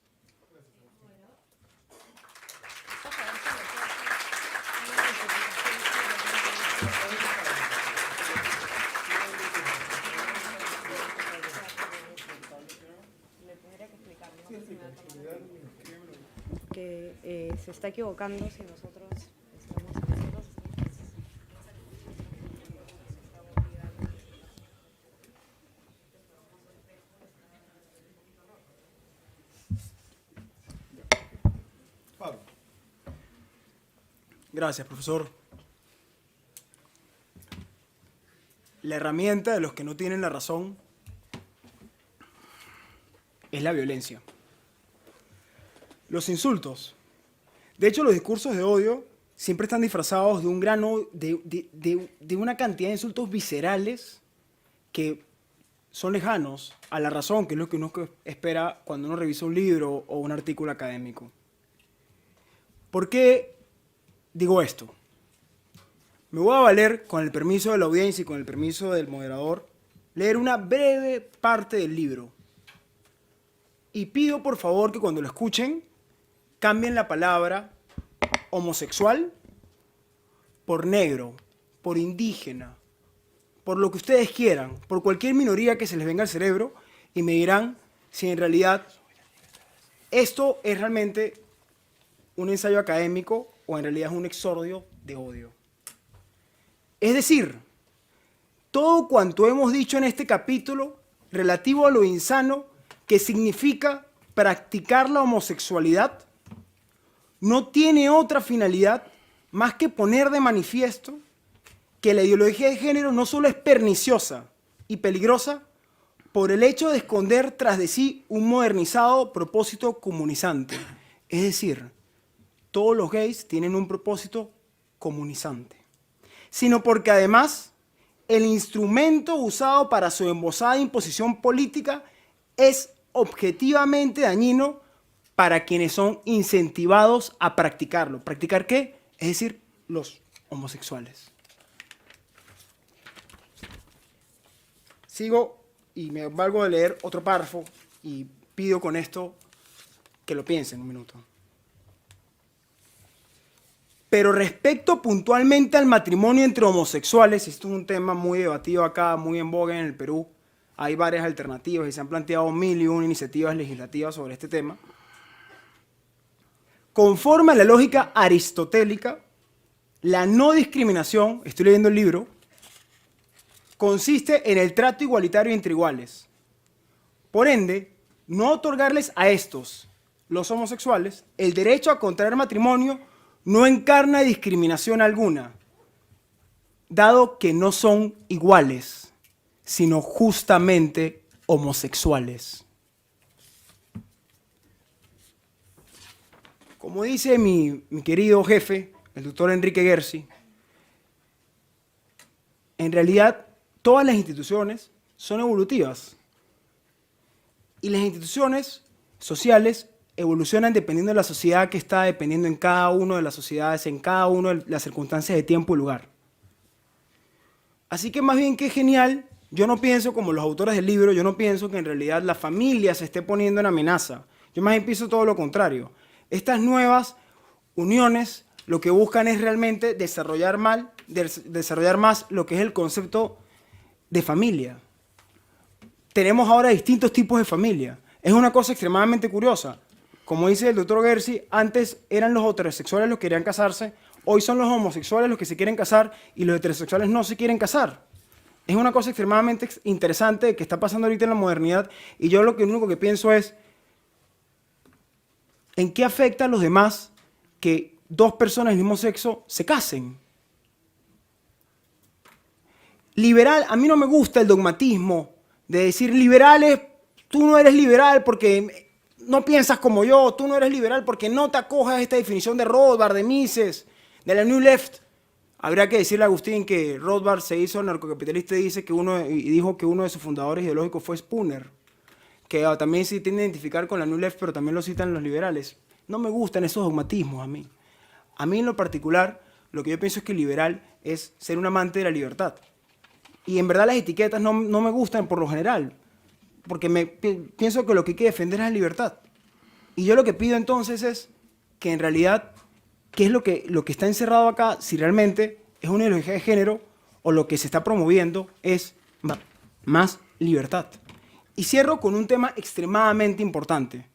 Que se está equivocando si nosotros estamos... Gracias, profesor. La herramienta de los que no tienen la razón es la violencia. Los insultos. De hecho, los discursos de odio siempre están disfrazados de un grano, de una cantidad de insultos viscerales que son lejanos a la razón, que es lo que uno espera cuando uno revisa un libro o un artículo académico. ¿Por qué digo esto? Me voy a valer, con el permiso de la audiencia y con el permiso del moderador, leer una breve parte del libro. Y pido, por favor, que cuando lo escuchen, cambien la palabra homosexual por negro, por indígena, por lo que ustedes quieran, por cualquier minoría que se les venga al cerebro, y me dirán si en realidad esto es realmente un ensayo académico o en realidad es un exordio de odio. Es decir, todo cuanto hemos dicho en este capítulo relativo a lo insano que significa practicar la homosexualidad no tiene otra finalidad más que poner de manifiesto que la ideología de género no solo es perniciosa y peligrosa por el hecho de esconder tras de sí un modernizado propósito comunizante. Es decir, todos los gays tienen un propósito comunizante, sino porque además el instrumento usado para su embosada imposición política es objetivamente dañino para quienes son incentivados a practicarlo. ¿Practicar qué? Es decir, los homosexuales. Sigo y me valgo de leer otro párrafo y pido con esto que lo piensen un minuto. Pero respecto puntualmente al matrimonio entre homosexuales, esto es un tema muy debatido acá, muy en boga en el Perú. Hay varias alternativas y se han planteado 1001 iniciativas legislativas sobre este tema. Conforme a la lógica aristotélica, la no discriminación, estoy leyendo el libro, consiste en el trato igualitario entre iguales. Por ende, no otorgarles a estos, los homosexuales, el derecho a contraer matrimonio no encarna discriminación alguna, dado que no son iguales, sino justamente homosexuales. Como dice mi querido jefe, el doctor Enrique Gersi, en realidad todas las instituciones son evolutivas y las instituciones sociales evolucionan dependiendo de la sociedad que está, dependiendo en cada una de las sociedades, en cada una de las circunstancias de tiempo y lugar. Así que más bien que genial, yo no pienso como los autores del libro, yo no pienso que en realidad la familia se esté poniendo en amenaza. Yo más bien pienso todo lo contrario. Estas nuevas uniones lo que buscan es realmente desarrollar más lo que es el concepto de familia. Tenemos ahora distintos tipos de familia. Es una cosa extremadamente curiosa. Como dice el doctor Gersi, antes eran los heterosexuales los que querían casarse, hoy son los homosexuales los que se quieren casar y los heterosexuales no se quieren casar. Es una cosa extremadamente interesante que está pasando ahorita en la modernidad y yo lo único que pienso es ¿en qué afecta a los demás que dos personas del mismo sexo se casen? Liberal, a mí no me gusta el dogmatismo de decir liberales, tú no eres liberal porque no piensas como yo, tú no eres liberal porque no te acojas a esta definición de Rothbard, de Mises, de la New Left. Habría que decirle a Agustín que Rothbard se hizo narcocapitalista y dijo que uno de sus fundadores ideológicos fue Spooner, que también se tiende a identificar con la New Left, pero también lo citan los liberales. No me gustan esos dogmatismos a mí. A mí en lo particular, lo que yo pienso es que liberal es ser un amante de la libertad. Y en verdad las etiquetas no me gustan por lo general, porque pienso que lo que hay que defender es la libertad. Y yo lo que pido entonces es que en realidad, ¿qué es lo que está encerrado acá? Si realmente es una ideología de género o lo que se está promoviendo es más libertad. Y cierro con un tema extremadamente importante.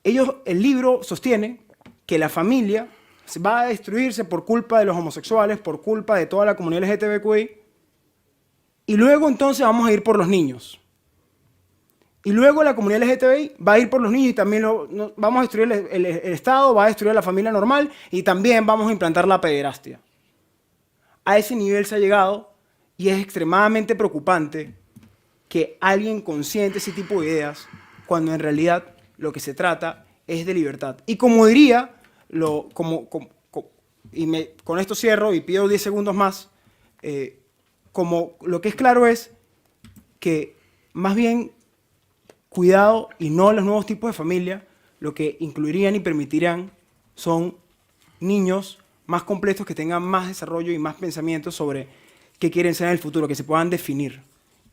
El libro sostiene que la familia va a destruirse por culpa de los homosexuales, por culpa de toda la comunidad LGTBQI, y luego entonces vamos a ir por los niños. Y luego la comunidad LGTBI va a ir por los niños y también vamos a destruir el Estado, va a destruir la familia normal y también vamos a implantar la pederastia. A ese nivel se ha llegado y es extremadamente preocupante que alguien consiente ese tipo de ideas cuando en realidad lo que se trata es de libertad. Y como diría, con esto cierro y pido 10 segundos más, como lo que es claro es que más bien cuidado y no los nuevos tipos de familia, lo que incluirían y permitirían son niños más completos que tengan más desarrollo y más pensamientos sobre qué quieren ser en el futuro, que se puedan definir.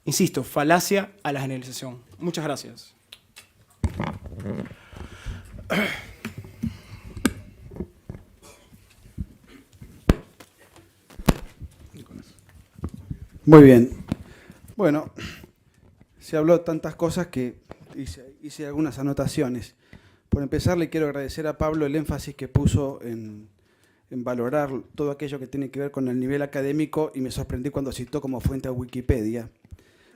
Insisto, falacia a la generalización. Muchas gracias. Muy bien. Bueno, se habló tantas cosas que hice algunas anotaciones. Por empezar, le quiero agradecer a Pablo el énfasis que puso en valorar todo aquello que tiene que ver con el nivel académico y me sorprendí cuando citó como fuente a Wikipedia.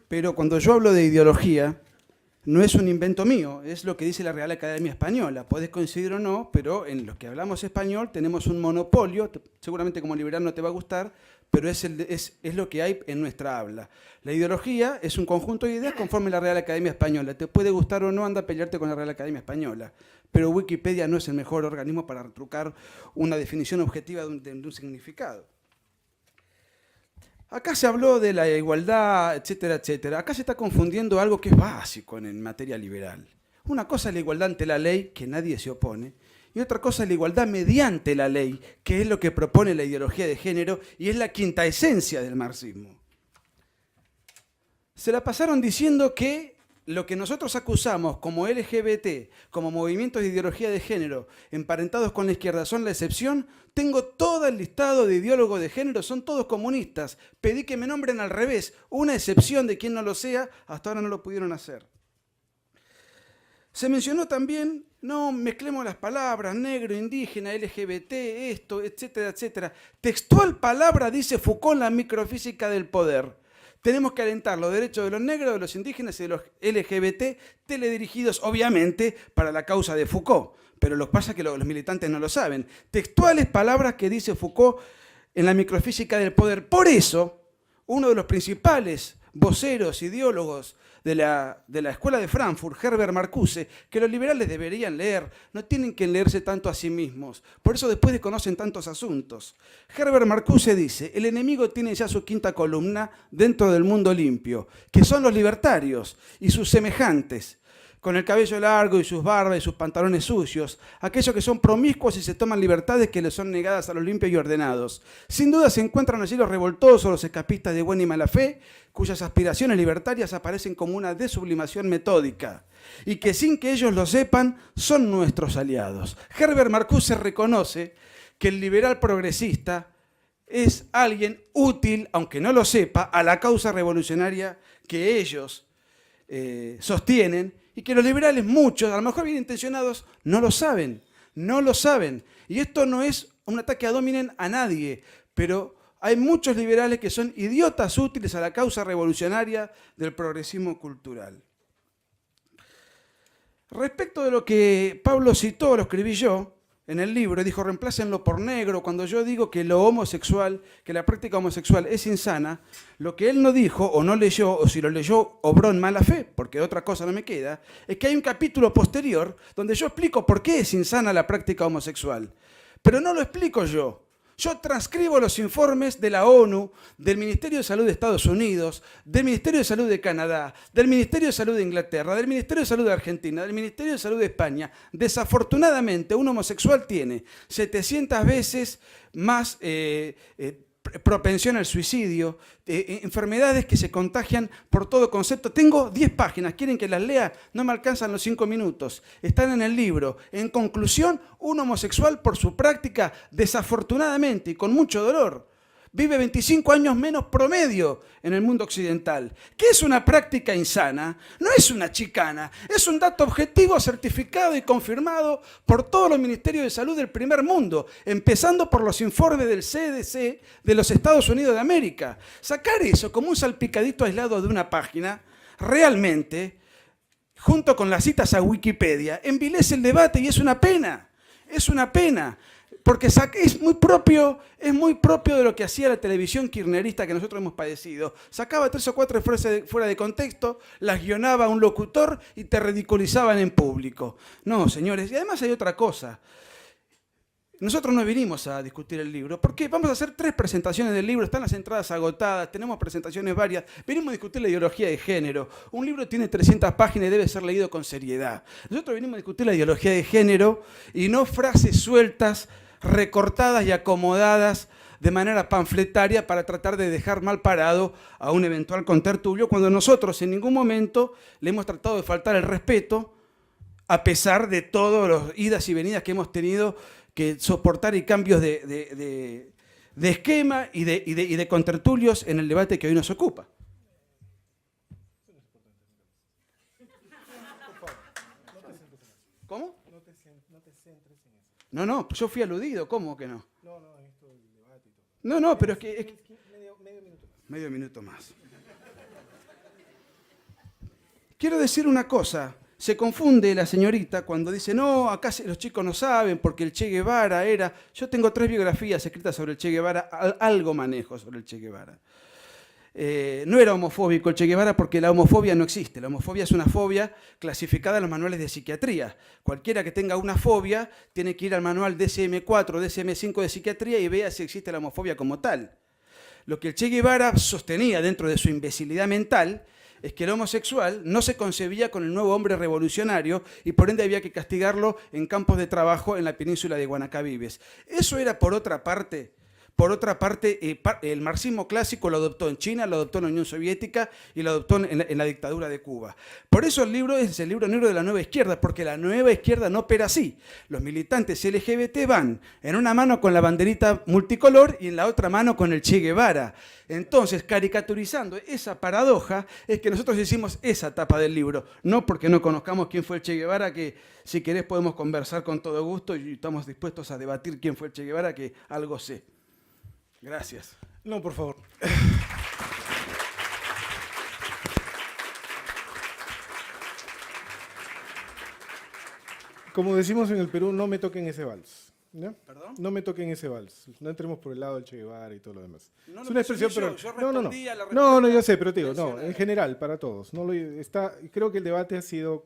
Pero cuando yo hablo de ideología, no es un invento mío, es lo que dice la Real Academia Española. Podés coincidir o no, pero en los que hablamos español tenemos un monopolio, seguramente como liberal no te va a gustar, pero es lo que hay en nuestra habla. La ideología es un conjunto de ideas conforme la Real Academia Española. Te puede gustar o no, anda a pelearte con la Real Academia Española. Pero Wikipedia no es el mejor organismo para retrucar una definición objetiva de un significado. Acá se habló de la igualdad, etcétera, etcétera. Acá se está confundiendo algo que es básico en materia liberal. Una cosa es la igualdad ante la ley, que nadie se opone, y otra cosa es la igualdad mediante la ley, que es lo que propone la ideología de género y es la quinta esencia del marxismo. Se la pasaron diciendo que lo que nosotros acusamos como LGBT, como movimientos de ideología de género emparentados con la izquierda son la excepción. Tengo todo el listado de ideólogos de género, son todos comunistas. Pedí que me nombren al revés, una excepción de quien no lo sea, hasta ahora no lo pudieron hacer. Se mencionó también, no mezclemos las palabras, negro, indígena, LGBT, esto, etcétera, etcétera. Textual palabra dice Foucault en la microfísica del poder. Tenemos que alentar los derechos de los negros, de los indígenas y de los LGBT, teledirigidos obviamente para la causa de Foucault. Pero lo que pasa es que los militantes no lo saben. Textuales palabras que dice Foucault en la microfísica del poder. Por eso, uno de los principales voceros, ideólogos de la Escuela de Frankfurt, Herbert Marcuse, que los liberales deberían leer, no tienen que leerse tanto a sí mismos. Por eso después desconocen tantos asuntos. Herbert Marcuse dice, el enemigo tiene ya su quinta columna dentro del mundo limpio, que son los libertarios y sus semejantes, con el cabello largo y sus barbas y sus pantalones sucios, aquellos que son promiscuos y se toman libertades que les son negadas a los limpios y ordenados. Sin duda se encuentran allí los revoltosos, los escapistas de buena y mala fe, cuyas aspiraciones libertarias aparecen como una desublimación metódica, y que sin que ellos lo sepan, son nuestros aliados. Herbert Marcuse reconoce que el liberal progresista es alguien útil, aunque no lo sepa, a la causa revolucionaria que ellos sostienen, y que los liberales, muchos, a lo mejor bien intencionados, no lo saben, no lo saben. Y esto no es un ataque ad hominem a nadie, pero hay muchos liberales que son idiotas útiles a la causa revolucionaria del progresismo cultural. Respecto de lo que Pablo citó, lo escribí yo en el libro, dijo, reemplácenlo por negro. Cuando yo digo que lo homosexual, que la práctica homosexual es insana, lo que él no dijo o no leyó, o si lo leyó, obró en mala fe, porque otra cosa no me queda, es que hay un capítulo posterior donde yo explico por qué es insana la práctica homosexual. Pero no lo explico yo. Yo transcribo los informes de la ONU, del Ministerio de Salud de Estados Unidos, del Ministerio de Salud de Canadá, del Ministerio de Salud de Inglaterra, del Ministerio de Salud de Argentina, del Ministerio de Salud de España. Desafortunadamente, un homosexual tiene 700 veces más propensión al suicidio, enfermedades que se contagian por todo concepto. Tengo 10 páginas, ¿quieren que las lea? No me alcanzan los 5 minutos. Están en el libro. En conclusión, un homosexual por su práctica, desafortunadamente y con mucho dolor, vive 25 años menos promedio en el mundo occidental. ¿Qué es una práctica insana? No es una chicana, es un dato objetivo certificado y confirmado por todos los ministerios de salud del primer mundo, empezando por los informes del CDC de los Estados Unidos de América. Sacar eso como un salpicadito aislado de una página, realmente, junto con las citas a Wikipedia, envilece el debate y es una pena, porque es muy propio de lo que hacía la televisión kirchnerista que nosotros hemos padecido. Sacaba 3 o 4 frases fuera de contexto, las guionaba un locutor y te ridiculizaban en público. No, señores, y además hay otra cosa. Nosotros no vinimos a discutir el libro, porque vamos a hacer 3 presentaciones del libro, están las entradas agotadas, tenemos presentaciones varias, venimos a discutir la ideología de género. Un libro tiene 300 páginas y debe ser leído con seriedad. Nosotros venimos a discutir la ideología de género y no frases sueltas, recortadas y acomodadas de manera panfletaria para tratar de dejar mal parado a un eventual contertulio, cuando nosotros en ningún momento le hemos tratado de faltar el respeto, a pesar de todas las idas y venidas que hemos tenido que soportar y cambios de esquema y de contertulios en el debate que hoy nos ocupa. ¿Cómo? No te centres en eso. No, yo fui aludido, ¿cómo que no? No, esto del debate y todo. No, pero es que medio minuto más. Quiero decir una cosa. Se confunde la señorita cuando dice, no, acá los chicos no saben porque el Che Guevara era... Yo tengo 3 biografías escritas sobre el Che Guevara, algo manejo sobre el Che Guevara. No era homofóbico el Che Guevara porque la homofobia no existe. La homofobia es una fobia clasificada en los manuales de psiquiatría. Cualquiera que tenga una fobia tiene que ir al manual DSM-4 o DSM-5 de psiquiatría y vea si existe la homofobia como tal. Lo que el Che Guevara sostenía dentro de su imbecilidad mental es que el homosexual no se concebía con el nuevo hombre revolucionario y por ende había que castigarlo en campos de trabajo en la península de Guanacabibes. Eso era, por otra parte, el marxismo clásico lo adoptó en China, lo adoptó en la Unión Soviética y lo adoptó en la dictadura de Cuba. Por eso el libro es el libro negro de la nueva izquierda, porque la nueva izquierda no opera así. Los militantes LGBT van en una mano con la banderita multicolor y en la otra mano con el Che Guevara. Entonces, caricaturizando esa paradoja, es que nosotros hicimos esa tapa del libro. No porque no conozcamos quién fue el Che Guevara, que si querés podemos conversar con todo gusto y estamos dispuestos a debatir quién fue el Che Guevara, que algo sé. Gracias. No, por favor. Como decimos en el Perú, no me toquen ese vals. ¿Ya? ¿Perdón? No me toquen ese vals. No entremos por el lado del Che Guevara y todo lo demás. No, Es no, una expresión, pero... yo No, no, no. respondí a la No, respuesta yo sé, pero te digo, no, tradicional. en general, para todos. Creo que el debate ha sido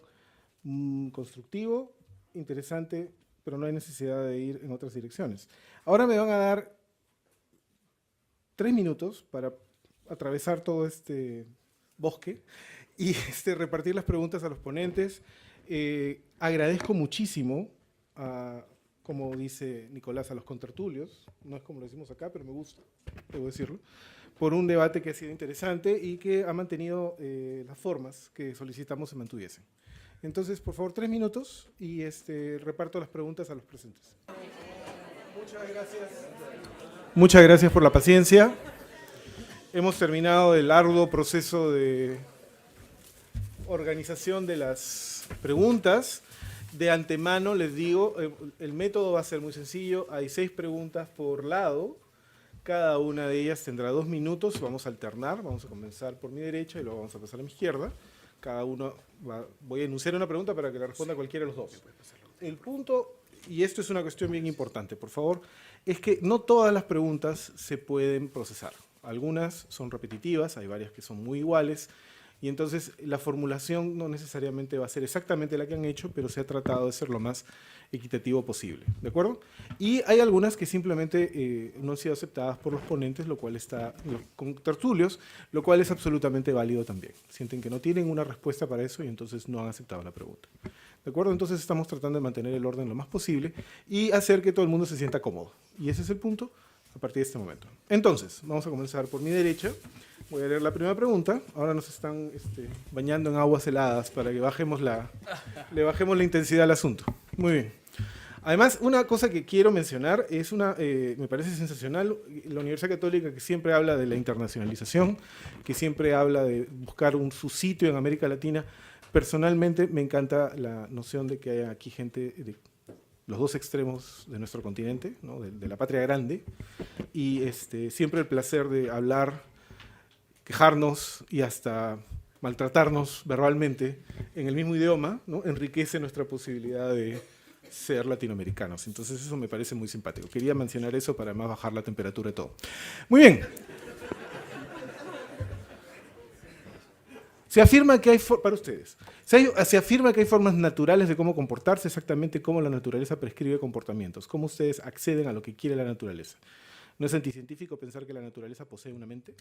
constructivo, interesante, pero no hay necesidad de ir en otras direcciones. Ahora me van a dar 3 minutos para atravesar todo este bosque y repartir las preguntas a los ponentes. Agradezco muchísimo, como dice Nicolás, a los contertulios, no es como lo decimos acá, pero me gusta, debo decirlo, por un debate que ha sido interesante y que ha mantenido las formas que solicitamos se mantuviesen. Entonces, por favor, 3 minutos y reparto las preguntas a los presentes. Muchas gracias. Muchas gracias por la paciencia. Hemos terminado el arduo proceso de organización de las preguntas. De antemano les digo, el método va a ser muy sencillo. Hay 6 preguntas por lado. Cada una de ellas tendrá 2 minutos. Vamos a alternar. Vamos a comenzar por mi derecha y luego vamos a pasar a mi izquierda. Cada uno voy a enunciar una pregunta para que la responda cualquiera de los dos. El punto, y esto es una cuestión bien importante, por favor, es que no todas las preguntas se pueden procesar. Algunas son repetitivas, hay varias que son muy iguales, y entonces la formulación no necesariamente va a ser exactamente la que han hecho, pero se ha tratado de ser lo más equitativo posible, ¿de acuerdo? Y hay algunas que simplemente no han sido aceptadas por los ponentes, lo cual está con tertulios, lo cual es absolutamente válido también. Sienten que no tienen una respuesta para eso y entonces no han aceptado la pregunta. ¿De acuerdo? Entonces estamos tratando de mantener el orden lo más posible y hacer que todo el mundo se sienta cómodo. Y ese es el punto a partir de este momento. Entonces, vamos a comenzar por mi derecha. Voy a leer la primera pregunta. Ahora nos están bañando en aguas heladas para que le bajemos la intensidad al asunto. Muy bien. Además, una cosa que quiero mencionar es me parece sensacional, la Universidad Católica que siempre habla de la internacionalización, que siempre habla de buscar su sitio en América Latina. Personalmente me encanta la noción de que hay aquí gente de los dos extremos de nuestro continente, ¿no? de la patria grande, y siempre el placer de hablar, quejarnos y hasta maltratarnos verbalmente en el mismo idioma, ¿no? Enriquece nuestra posibilidad de ser latinoamericanos. Entonces eso me parece muy simpático. Quería mencionar eso para además bajar la temperatura de todo. Muy bien. Se afirma que hay, para ustedes, se afirma que hay formas naturales de cómo comportarse, exactamente como la naturaleza prescribe comportamientos. ¿Cómo ustedes acceden a lo que quiere la naturaleza? ¿No es anticientífico pensar que la naturaleza posee una mente?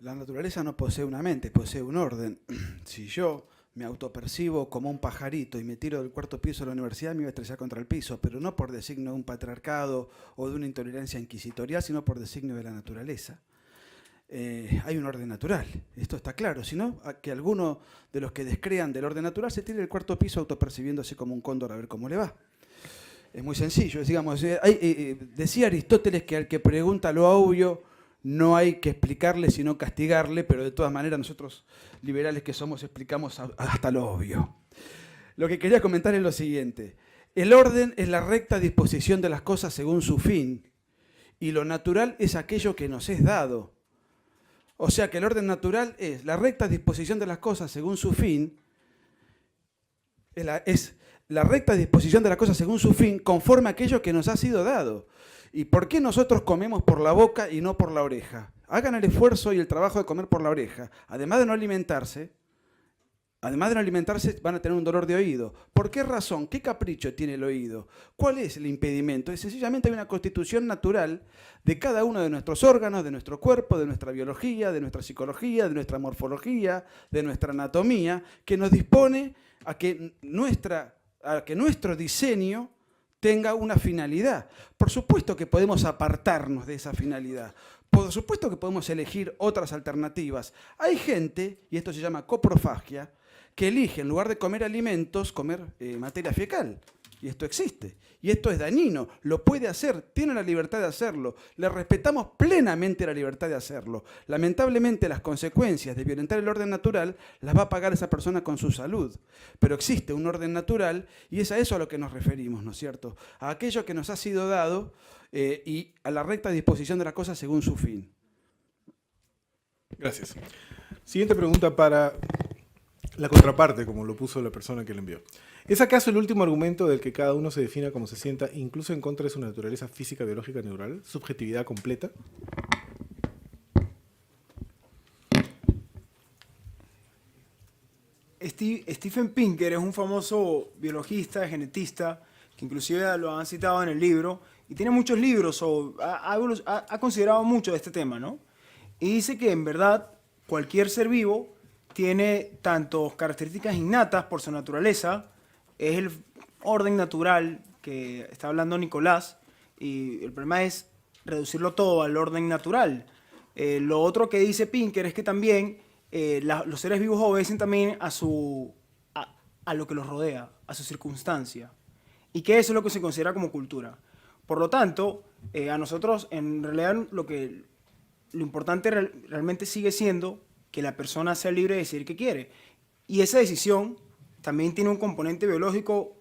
La naturaleza no posee una mente, posee un orden. Si yo me autopercibo como un pajarito y me tiro del 4º piso de la universidad, me voy a estrellar contra el piso, pero no por designio de un patriarcado o de una intolerancia inquisitorial, sino por designio de la naturaleza. Hay un orden natural, esto está claro, sino que alguno de los que descrean del orden natural se tire del 4º piso autopercibiéndose como un cóndor a ver cómo le va. Es muy sencillo, digamos, decía Aristóteles que al que pregunta lo obvio no hay que explicarle sino castigarle, pero de todas maneras nosotros liberales que somos explicamos hasta lo obvio. Lo que quería comentar es lo siguiente: el orden es la recta disposición de las cosas según su fin, y lo natural es aquello que nos es dado. O sea que el orden natural es la recta disposición de las cosas según su fin, es la recta disposición de las cosas según su fin conforme a aquello que nos ha sido dado. ¿Y por qué nosotros comemos por la boca y no por la oreja? Hagan el esfuerzo y el trabajo de comer por la oreja. Además de no alimentarse, además de no alimentarse, van a tener un dolor de oído. ¿Por qué razón? ¿Qué capricho tiene el oído? ¿Cuál es el impedimento? Es sencillamente hay una constitución natural de cada uno de nuestros órganos, de nuestro cuerpo, de nuestra biología, de nuestra psicología, de nuestra morfología, de nuestra anatomía, que nos dispone a que nuestro diseño tenga una finalidad. Por supuesto que podemos apartarnos de esa finalidad. Por supuesto que podemos elegir otras alternativas. Hay gente, y esto se llama coprofagia, que elige en lugar de comer alimentos, comer materia fecal. Y esto existe. Y esto es dañino. Lo puede hacer, tiene la libertad de hacerlo. Le respetamos plenamente la libertad de hacerlo. Lamentablemente las consecuencias de violentar el orden natural las va a pagar esa persona con su salud. Pero existe un orden natural y es a eso a lo que nos referimos, ¿no es cierto? A aquello que nos ha sido dado y a la recta disposición de las cosas según su fin. Gracias. Siguiente pregunta para la contraparte, como lo puso la persona que le envió. ¿Es acaso el último argumento del que cada uno se defina como se sienta, incluso en contra de su naturaleza física, biológica, neural? ¿Subjetividad completa? Steven Pinker es un famoso biologista, genetista, que inclusive lo han citado en el libro, y tiene muchos libros, ha considerado mucho de este tema, ¿no? Y dice que en verdad cualquier ser vivo tiene tanto características innatas por su naturaleza, es el orden natural que está hablando Nicolás, y el problema es reducirlo todo al orden natural. Lo otro que dice Pinker es que también los seres vivos obedecen también a lo que los rodea, a su circunstancia, y que eso es lo que se considera como cultura. Por lo tanto, a nosotros en realidad lo importante realmente sigue siendo que la persona sea libre de decidir qué quiere. Y esa decisión también tiene un componente biológico.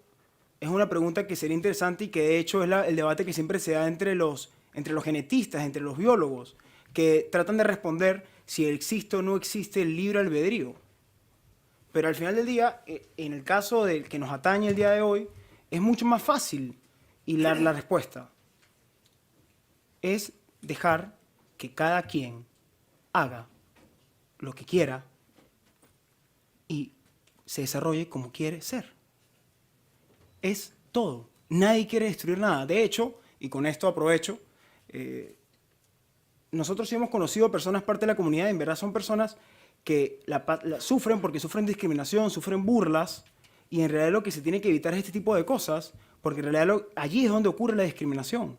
Es una pregunta que sería interesante y que de hecho es el debate que siempre se da entre los genetistas, entre los biólogos, que tratan de responder si existe o no existe el libre albedrío. Pero al final del día, en el caso del que nos atañe el día de hoy, es mucho más fácil hilar la respuesta. Es dejar que cada quien haga lo que quiera y se desarrolle como quiere ser. Es todo. Nadie quiere destruir nada. De hecho, y con esto aprovecho, nosotros sí hemos conocido personas parte de la comunidad, en verdad son personas que sufren porque sufren discriminación, sufren burlas, y en realidad lo que se tiene que evitar es este tipo de cosas, porque en realidad allí es donde ocurre la discriminación.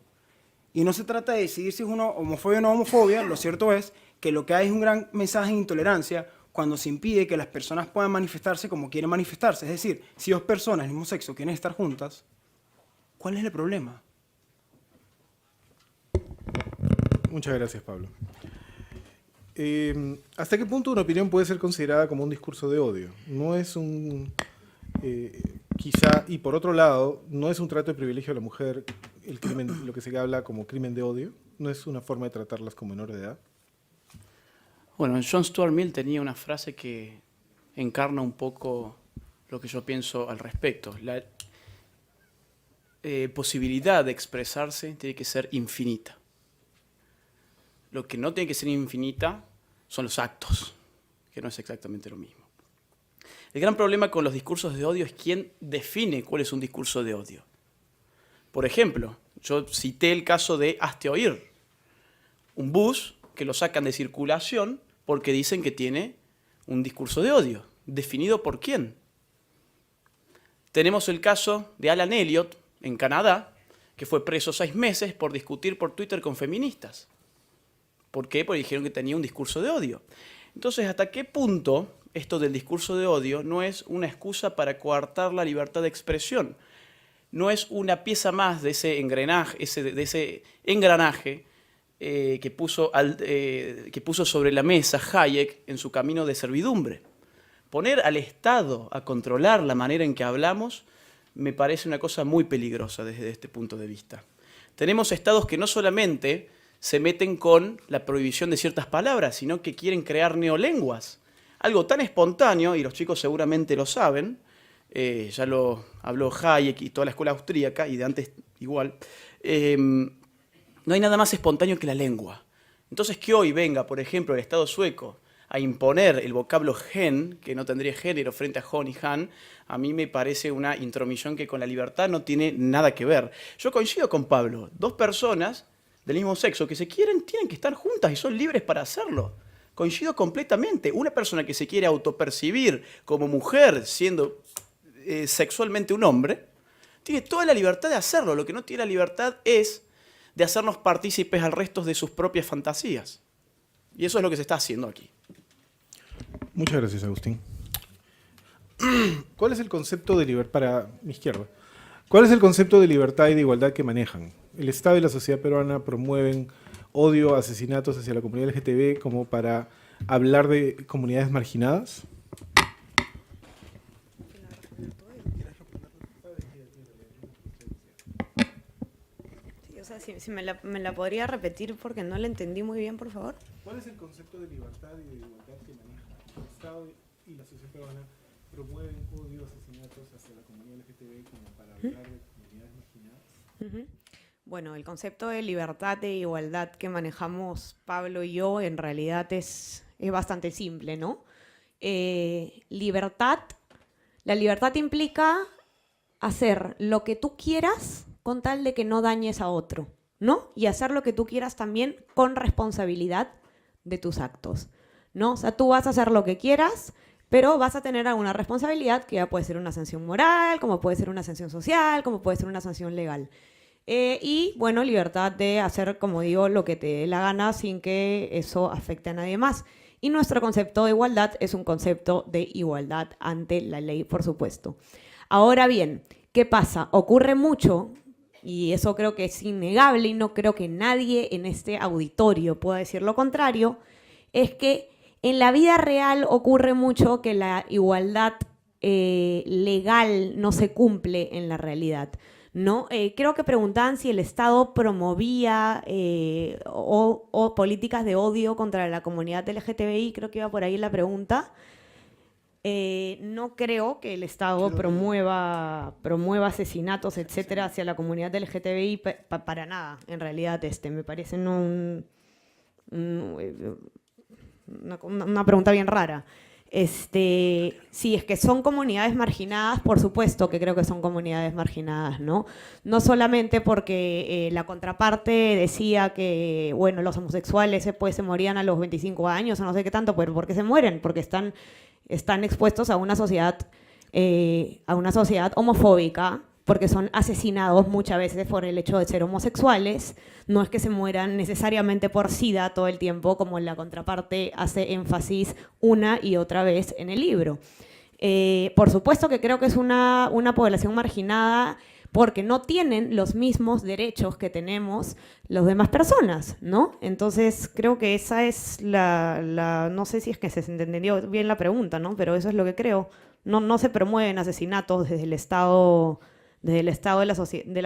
Y no se trata de decidir si es una homofobia o no homofobia, lo cierto es que lo que hay es un gran mensaje de intolerancia cuando se impide que las personas puedan manifestarse como quieren manifestarse. Es decir, si dos personas del mismo sexo quieren estar juntas, ¿cuál es el problema? Muchas gracias, Pablo. ¿Hasta qué punto una opinión puede ser considerada como un discurso de odio? No es quizá, y por otro lado, no es un trato de privilegio a la mujer, el crimen, lo que se habla como crimen de odio, no es una forma de tratarlas como menores de edad. Bueno, John Stuart Mill tenía una frase que encarna un poco lo que yo pienso al respecto. La posibilidad de expresarse tiene que ser infinita. Lo que no tiene que ser infinita son los actos, que no es exactamente lo mismo. El gran problema con los discursos de odio es quién define cuál es un discurso de odio. Por ejemplo, yo cité el caso de Hazte Oír, un bus que lo sacan de circulación porque dicen que tiene un discurso de odio. ¿Definido por quién? Tenemos el caso de Alan Elliot en Canadá, que fue preso 6 meses por discutir por Twitter con feministas. ¿Por qué? Porque dijeron que tenía un discurso de odio. Entonces, ¿hasta qué punto esto del discurso de odio no es una excusa para coartar la libertad de expresión? No es una pieza más de ese engranaje que puso sobre la mesa Hayek en su camino de servidumbre. Poner al Estado a controlar la manera en que hablamos me parece una cosa muy peligrosa desde este punto de vista. Tenemos estados que no solamente se meten con la prohibición de ciertas palabras, sino que quieren crear neolenguas. Algo tan espontáneo, y los chicos seguramente lo saben, ya lo habló Hayek y toda la escuela austríaca, y de antes igual, no hay nada más espontáneo que la lengua. Entonces que hoy venga, por ejemplo, el Estado sueco a imponer el vocablo gen, que no tendría género, frente a Jon y Han, a mí me parece una intromisión que con la libertad no tiene nada que ver. Yo coincido con Pablo, dos personas del mismo sexo que se quieren tienen que estar juntas y son libres para hacerlo. Coincido completamente. Una persona que se quiere autopercibir como mujer siendo sexualmente un hombre, tiene toda la libertad de hacerlo. Lo que no tiene la libertad es de hacernos partícipes al resto de sus propias fantasías. Y eso es lo que se está haciendo aquí. Muchas gracias, Agustín. ¿Cuál es el concepto de libertad para mi izquierda? ¿Cuál es el concepto de libertad y de igualdad que manejan? El Estado y la sociedad peruana promueven odio, asesinatos hacia la comunidad LGTB como para hablar de comunidades marginadas. Sí, o sea, si me la podría repetir porque no la entendí muy bien, por favor. ¿Cuál es el concepto de libertad y de igualdad que maneja? El Estado y la sociedad peruana promueven odio, asesinatos hacia la comunidad LGTB como para hablar de comunidades marginadas. Bueno, el concepto de libertad e igualdad que manejamos Pablo y yo en realidad es bastante simple, ¿no? La libertad implica hacer lo que tú quieras con tal de que no dañes a otro, ¿no? Y hacer lo que tú quieras también con responsabilidad de tus actos, ¿no? O sea, tú vas a hacer lo que quieras, pero vas a tener alguna responsabilidad que ya puede ser una sanción moral, como puede ser una sanción social, como puede ser una sanción legal. Y, bueno, libertad de hacer, como digo, lo que te dé la gana sin que eso afecte a nadie más. Y nuestro concepto de igualdad es un concepto de igualdad ante la ley, por supuesto. Ahora bien, ¿qué pasa? Ocurre mucho, y eso creo que es innegable y no creo que nadie en este auditorio pueda decir lo contrario, es que en la vida real ocurre mucho que la igualdad legal no se cumple en la realidad, ¿no? Creo que preguntaban si el Estado promovía o políticas de odio contra la comunidad LGTBI, creo que iba por ahí la pregunta. No creo que el Estado promueva asesinatos, etcétera, hacia la comunidad LGTBI para nada, en realidad. Me parece una pregunta bien rara. Si es que son comunidades marginadas, por supuesto que creo que son comunidades marginadas, ¿no? No solamente porque la contraparte decía que, bueno, los homosexuales se morían a los 25 años o no sé qué tanto, pero ¿por qué se mueren? Porque están expuestos a una sociedad homofóbica, porque son asesinados muchas veces por el hecho de ser homosexuales. No es que se mueran necesariamente por SIDA todo el tiempo, como la contraparte hace énfasis una y otra vez en el libro. Por supuesto que creo que es una población marginada porque no tienen los mismos derechos que tenemos las demás personas, ¿no? Entonces creo que esa es no sé si es que se entendió bien la pregunta, ¿no? Pero eso es lo que creo. No se promueven asesinatos desde el Estado de la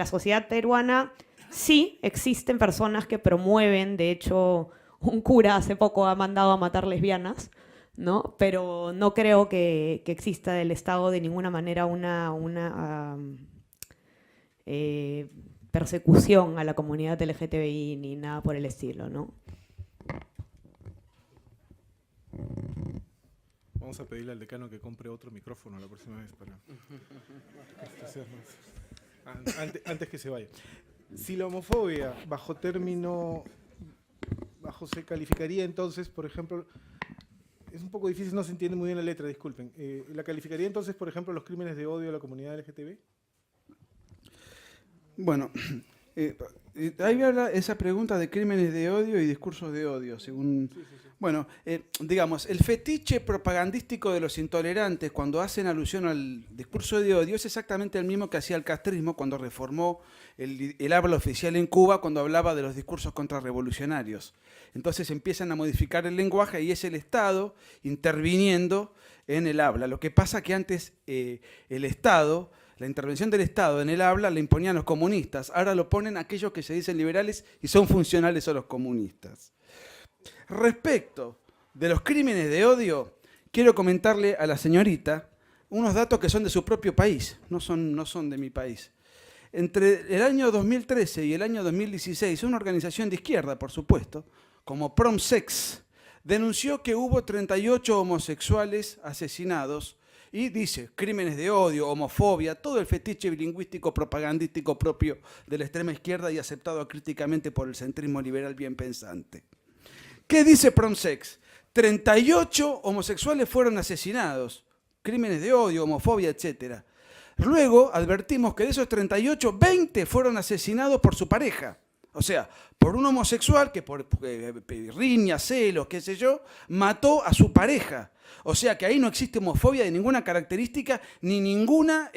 sociedad peruana. Sí, existen personas que promueven, de hecho, un cura hace poco ha mandado a matar lesbianas, ¿no? Pero no creo que exista del Estado de ninguna manera una persecución a la comunidad LGTBI ni nada por el estilo, ¿no? Vamos a pedirle al decano que compre otro micrófono la próxima vez para antes que se vaya. Si la homofobia se calificaría entonces, por ejemplo, es un poco difícil, no se entiende muy bien la letra, disculpen. ¿La calificaría entonces, por ejemplo, los crímenes de odio a la comunidad LGTB? Bueno, ahí habla esa pregunta de crímenes de odio y discursos de odio, según... Sí. Bueno, digamos, el fetiche propagandístico de los intolerantes cuando hacen alusión al discurso de odio es exactamente el mismo que hacía el castrismo cuando reformó el habla oficial en Cuba cuando hablaba de los discursos contrarrevolucionarios. Entonces empiezan a modificar el lenguaje y es el Estado interviniendo en el habla. Lo que pasa que antes el Estado... La intervención del Estado en el habla la imponían los comunistas. Ahora lo ponen aquellos que se dicen liberales y son funcionales a los comunistas. Respecto de los crímenes de odio, quiero comentarle a la señorita unos datos que son de su propio país, no son de mi país. Entre el año 2013 y el año 2016, una organización de izquierda, por supuesto, como PromSex, denunció que hubo 38 homosexuales asesinados y dice, crímenes de odio, homofobia, todo el fetiche lingüístico propagandístico propio de la extrema izquierda y aceptado críticamente por el centrismo liberal bien pensante. ¿Qué dice Promsex? 38 homosexuales fueron asesinados, crímenes de odio, homofobia, etc. Luego advertimos que de esos 38, 20 fueron asesinados por su pareja. O sea, por un homosexual que por riña, celos, qué sé yo, mató a su pareja. O sea que ahí no existe homofobia de ninguna característica ni ninguna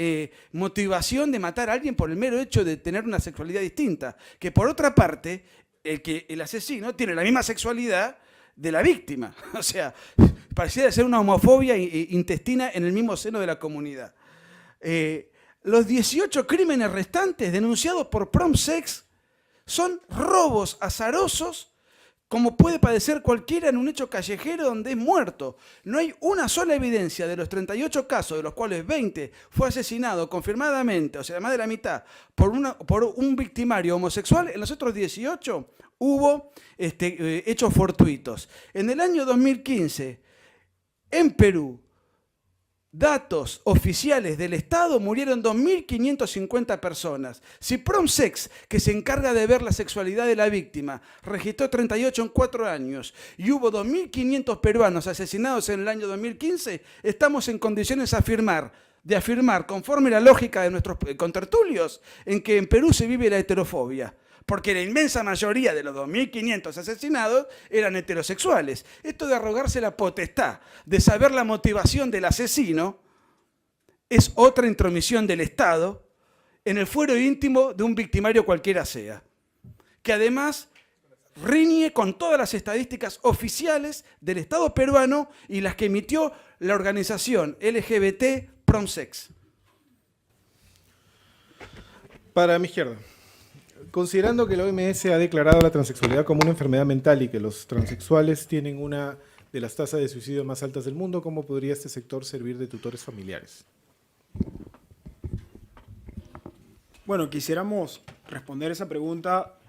motivación de matar a alguien por el mero hecho de tener una sexualidad distinta. Que por otra parte, el asesino tiene la misma sexualidad de la víctima. O sea, pareciera ser una homofobia intestina en el mismo seno de la comunidad. Los 18 crímenes restantes denunciados por Promsex son robos azarosos, como puede padecer cualquiera en un hecho callejero donde es muerto. No hay una sola evidencia de los 38 casos, de los cuales 20 fue asesinado confirmadamente, o sea, más de la mitad, por un victimario homosexual. En los otros 18 hubo hechos fortuitos. En el año 2015, en Perú, datos oficiales del Estado, murieron 2.550 personas. Si Promsex, que se encarga de ver la sexualidad de la víctima, registró 38 en 4 años y hubo 2.500 peruanos asesinados en el año 2015, estamos en condiciones de afirmar, conforme la lógica de nuestros contertulios, en que en Perú se vive la heterofobia. Porque la inmensa mayoría de los 2.500 asesinados eran heterosexuales. Esto de arrogarse la potestad de saber la motivación del asesino es otra intromisión del Estado en el fuero íntimo de un victimario cualquiera sea, que además riñe con todas las estadísticas oficiales del Estado peruano y las que emitió la organización LGBT Promsex. Para mi izquierda. Considerando que la OMS ha declarado la transexualidad como una enfermedad mental y que los transexuales tienen una de las tasas de suicidio más altas del mundo, ¿cómo podría este sector servir de tutores familiares? Bueno, quisiéramos responder esa pregunta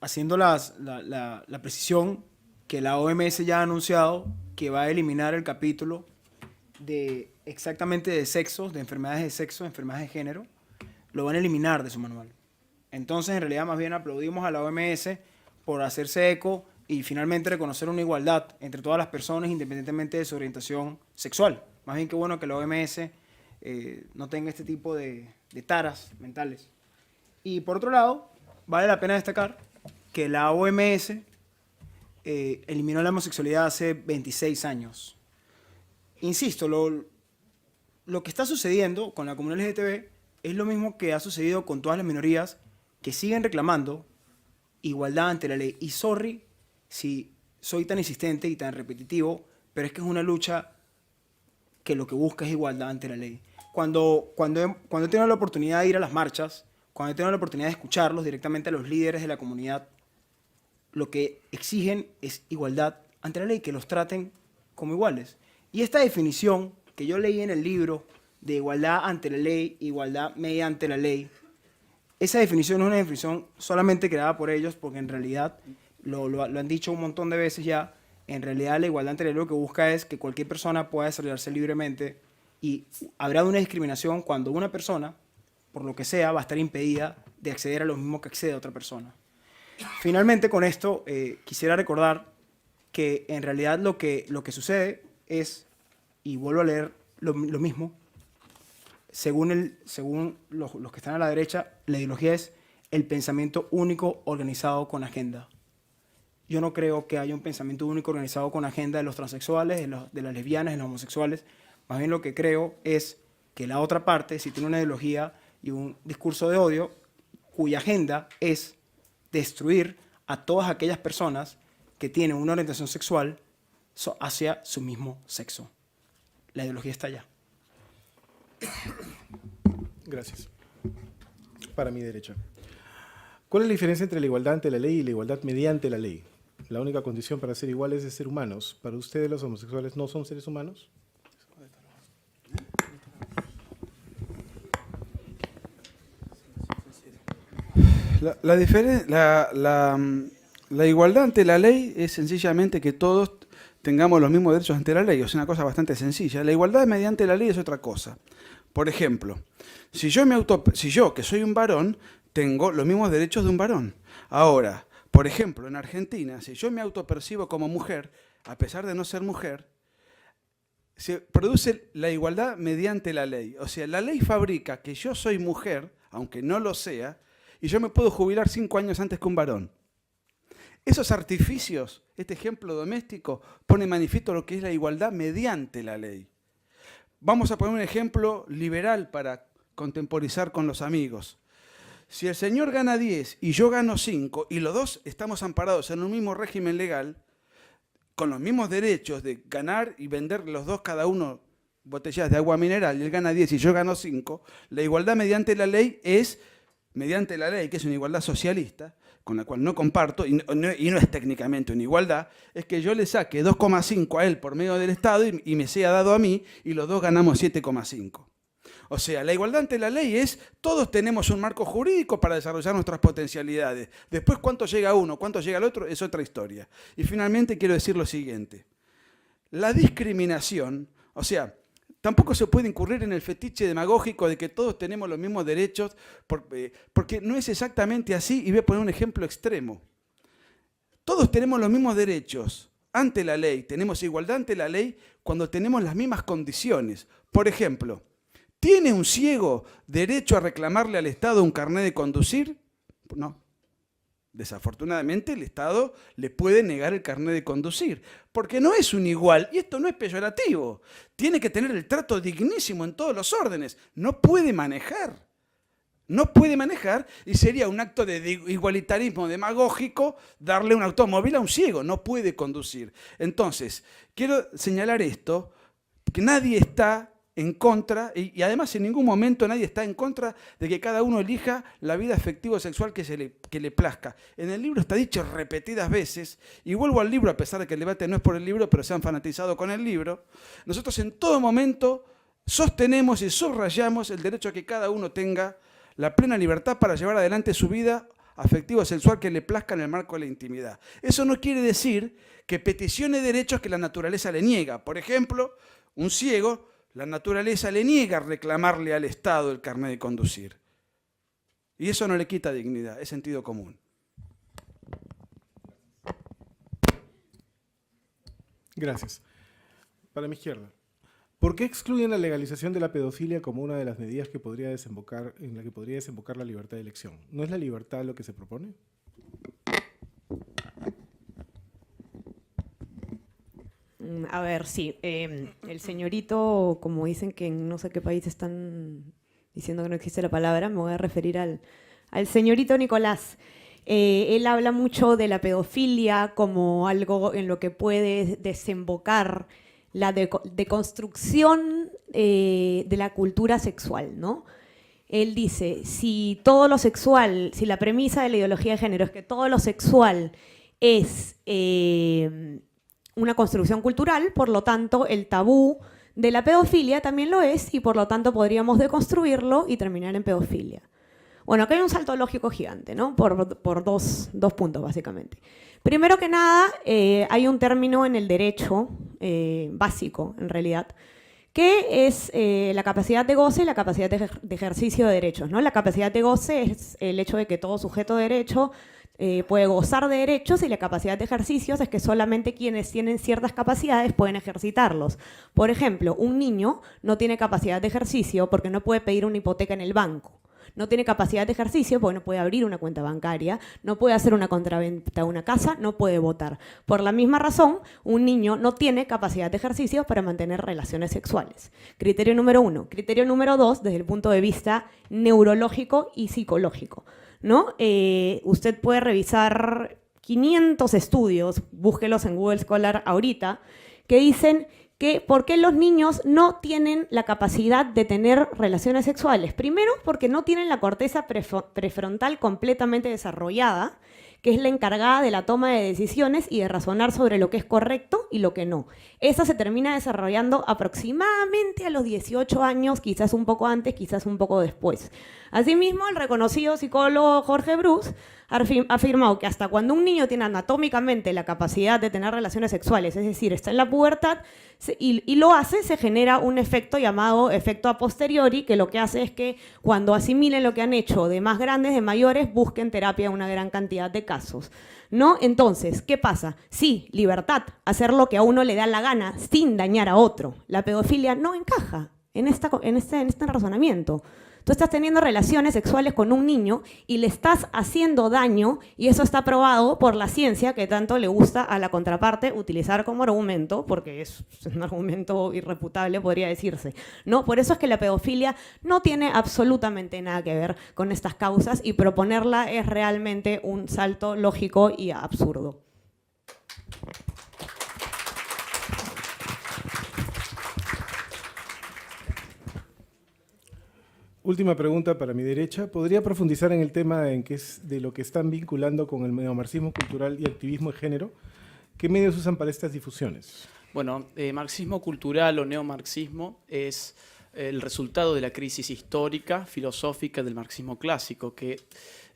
haciendo la precisión que la OMS ya ha anunciado que va a eliminar el capítulo exactamente de sexos, de enfermedades de sexo, enfermedades de género. Lo van a eliminar de su manual. Entonces, en realidad, más bien aplaudimos a la OMS por hacerse eco y finalmente reconocer una igualdad entre todas las personas, independientemente de su orientación sexual. Más bien que bueno que la OMS no tenga este tipo de taras mentales. Y por otro lado, vale la pena destacar que la OMS eliminó la homosexualidad hace 26 años. Insisto, lo que está sucediendo con la comunidad LGTB es lo mismo que ha sucedido con todas las minorías que siguen reclamando igualdad ante la ley. Y sorry si soy tan insistente y tan repetitivo, pero es que es una lucha que lo que busca es igualdad ante la ley. Cuando he tenido la oportunidad de ir a las marchas, cuando he tenido la oportunidad de escucharlos directamente a los líderes de la comunidad, lo que exigen es igualdad ante la ley, que los traten como iguales. Y esta definición que yo leí en el libro de igualdad ante la ley, igualdad mediante la ley, esa definición no es una definición solamente creada por ellos, porque en realidad, lo han dicho un montón de veces ya, en realidad la igualdad ante la ley lo que busca es que cualquier persona pueda desarrollarse libremente y habrá una discriminación cuando una persona, por lo que sea, va a estar impedida de acceder a lo mismo que accede a otra persona. Finalmente, con esto, quisiera recordar que en realidad lo que sucede es, y vuelvo a leer lo mismo, según los que están a la derecha, la ideología es el pensamiento único organizado con agenda. Yo no creo que haya un pensamiento único organizado con agenda de los transexuales, de las lesbianas, de los homosexuales. Más bien lo que creo es que la otra parte, si tiene una ideología y un discurso de odio, cuya agenda es destruir a todas aquellas personas que tienen una orientación sexual hacia su mismo sexo. La ideología está allá. Gracias. Para mi derecha. ¿Cuál es la diferencia entre la igualdad ante la ley y la igualdad mediante la ley? La única condición para ser iguales es ser humanos. ¿Para ustedes los homosexuales no son seres humanos? La igualdad ante la ley es sencillamente que todos tengamos los mismos derechos ante la ley. Es una cosa bastante sencilla. La igualdad mediante la ley es otra cosa. Por ejemplo, si yo, que soy un varón, tengo los mismos derechos de un varón. Ahora, por ejemplo, en Argentina, si yo me autopercibo como mujer, a pesar de no ser mujer, se produce la igualdad mediante la ley. O sea, la ley fabrica que yo soy mujer, aunque no lo sea, y yo me puedo jubilar 5 años antes que un varón. Esos artificios, este ejemplo doméstico, pone en manifiesto lo que es la igualdad mediante la ley. Vamos a poner un ejemplo liberal para contemporizar con los amigos. Si el señor gana 10 y yo gano 5, y los dos estamos amparados en un mismo régimen legal, con los mismos derechos de ganar y vender los dos cada uno botellas de agua mineral, y él gana 10 y yo gano 5, la igualdad mediante la ley es, mediante la ley, que es una igualdad socialista, con la cual no comparto, y no es técnicamente una igualdad, es que yo le saque 2,5 a él por medio del Estado y me sea dado a mí, y los dos ganamos 7,5. O sea, la igualdad ante la ley es, todos tenemos un marco jurídico para desarrollar nuestras potencialidades. Después, cuánto llega uno, cuánto llega el otro, es otra historia. Y finalmente quiero decir lo siguiente. La discriminación, o sea, tampoco se puede incurrir en el fetiche demagógico de que todos tenemos los mismos derechos, porque no es exactamente así, y voy a poner un ejemplo extremo. Todos tenemos los mismos derechos ante la ley, tenemos igualdad ante la ley cuando tenemos las mismas condiciones. Por ejemplo, ¿tiene un ciego derecho a reclamarle al Estado un carnet de conducir? No. Desafortunadamente el Estado le puede negar el carnet de conducir, porque no es un igual, y esto no es peyorativo. Tiene que tener el trato dignísimo en todos los órdenes. No puede manejar. No puede manejar y sería un acto de igualitarismo demagógico darle un automóvil a un ciego. No puede conducir. Entonces, quiero señalar esto, que nadie está en contra, y además en ningún momento nadie está en contra de que cada uno elija la vida afectivo-sexual que le plazca. En el libro está dicho repetidas veces, y vuelvo al libro a pesar de que el debate no es por el libro, pero se han fanatizado con el libro. Nosotros en todo momento sostenemos y subrayamos el derecho a que cada uno tenga la plena libertad para llevar adelante su vida afectivo-sexual que le plazca en el marco de la intimidad. Eso no quiere decir que peticione derechos que la naturaleza le niega. Por ejemplo, un ciego, la naturaleza le niega reclamarle al Estado el carnet de conducir. Y eso no le quita dignidad, es sentido común. Gracias. Para mi izquierda. ¿Por qué excluyen la legalización de la pedofilia como una de las medidas que podría desembocar, en la que podría desembocar la libertad de elección? ¿No es la libertad lo que se propone? A ver, sí. El señorito, como dicen que en no sé qué país están diciendo que no existe la palabra, me voy a referir al señorito Nicolás. Él habla mucho de la pedofilia como algo en lo que puede desembocar la deconstrucción de la cultura sexual, ¿no? Él dice, si todo lo sexual, si la premisa de la ideología de género es que todo lo sexual es una construcción cultural, por lo tanto el tabú de la pedofilia también lo es, y por lo tanto podríamos deconstruirlo y terminar en pedofilia. Bueno, acá hay un salto lógico gigante, ¿no? Por dos puntos, básicamente. Primero que nada, hay un término en el derecho básico, en realidad, que es la capacidad de goce y la capacidad de ejercicio de derechos, ¿no? La capacidad de goce es el hecho de que todo sujeto de derecho puede gozar de derechos, y la capacidad de ejercicios es que solamente quienes tienen ciertas capacidades pueden ejercitarlos. Por ejemplo, un niño no tiene capacidad de ejercicio porque no puede pedir una hipoteca en el banco. No tiene capacidad de ejercicio porque no puede abrir una cuenta bancaria, no puede hacer una compraventa de una casa, no puede votar. Por la misma razón, un niño no tiene capacidad de ejercicio para mantener relaciones sexuales. Criterio número 1. Criterio número 2, desde el punto de vista neurológico y psicológico, ¿no? Usted puede revisar 500 estudios, búsquelos en Google Scholar ahorita, que dicen que por qué los niños no tienen la capacidad de tener relaciones sexuales. Primero, porque no tienen la corteza prefrontal completamente desarrollada, que es la encargada de la toma de decisiones y de razonar sobre lo que es correcto y lo que no. Esa se termina desarrollando aproximadamente a los 18 años, quizás un poco antes, quizás un poco después. Asimismo, el reconocido psicólogo Jorge Bruce ha afirmado que hasta cuando un niño tiene anatómicamente la capacidad de tener relaciones sexuales, es decir, está en la pubertad y lo hace, se genera un efecto llamado efecto a posteriori, que lo que hace es que cuando asimilen lo que han hecho de más grandes, de mayores, busquen terapia en una gran cantidad de casos, ¿no? Entonces, ¿qué pasa? Sí, libertad, hacer lo que a uno le da la gana sin dañar a otro. La pedofilia no encaja en este razonamiento. Tú estás teniendo relaciones sexuales con un niño y le estás haciendo daño, y eso está probado por la ciencia, que tanto le gusta a la contraparte utilizar como argumento, porque es un argumento irrefutable, podría decirse, ¿no? Por eso es que la pedofilia no tiene absolutamente nada que ver con estas causas, y proponerla es realmente un salto lógico y absurdo. Última pregunta para mi derecha. ¿Podría profundizar en el tema en que es de lo que están vinculando con el neomarxismo cultural y activismo de género? ¿Qué medios usan para estas difusiones? Bueno, marxismo cultural o neomarxismo es el resultado de la crisis histórica, filosófica del marxismo clásico, que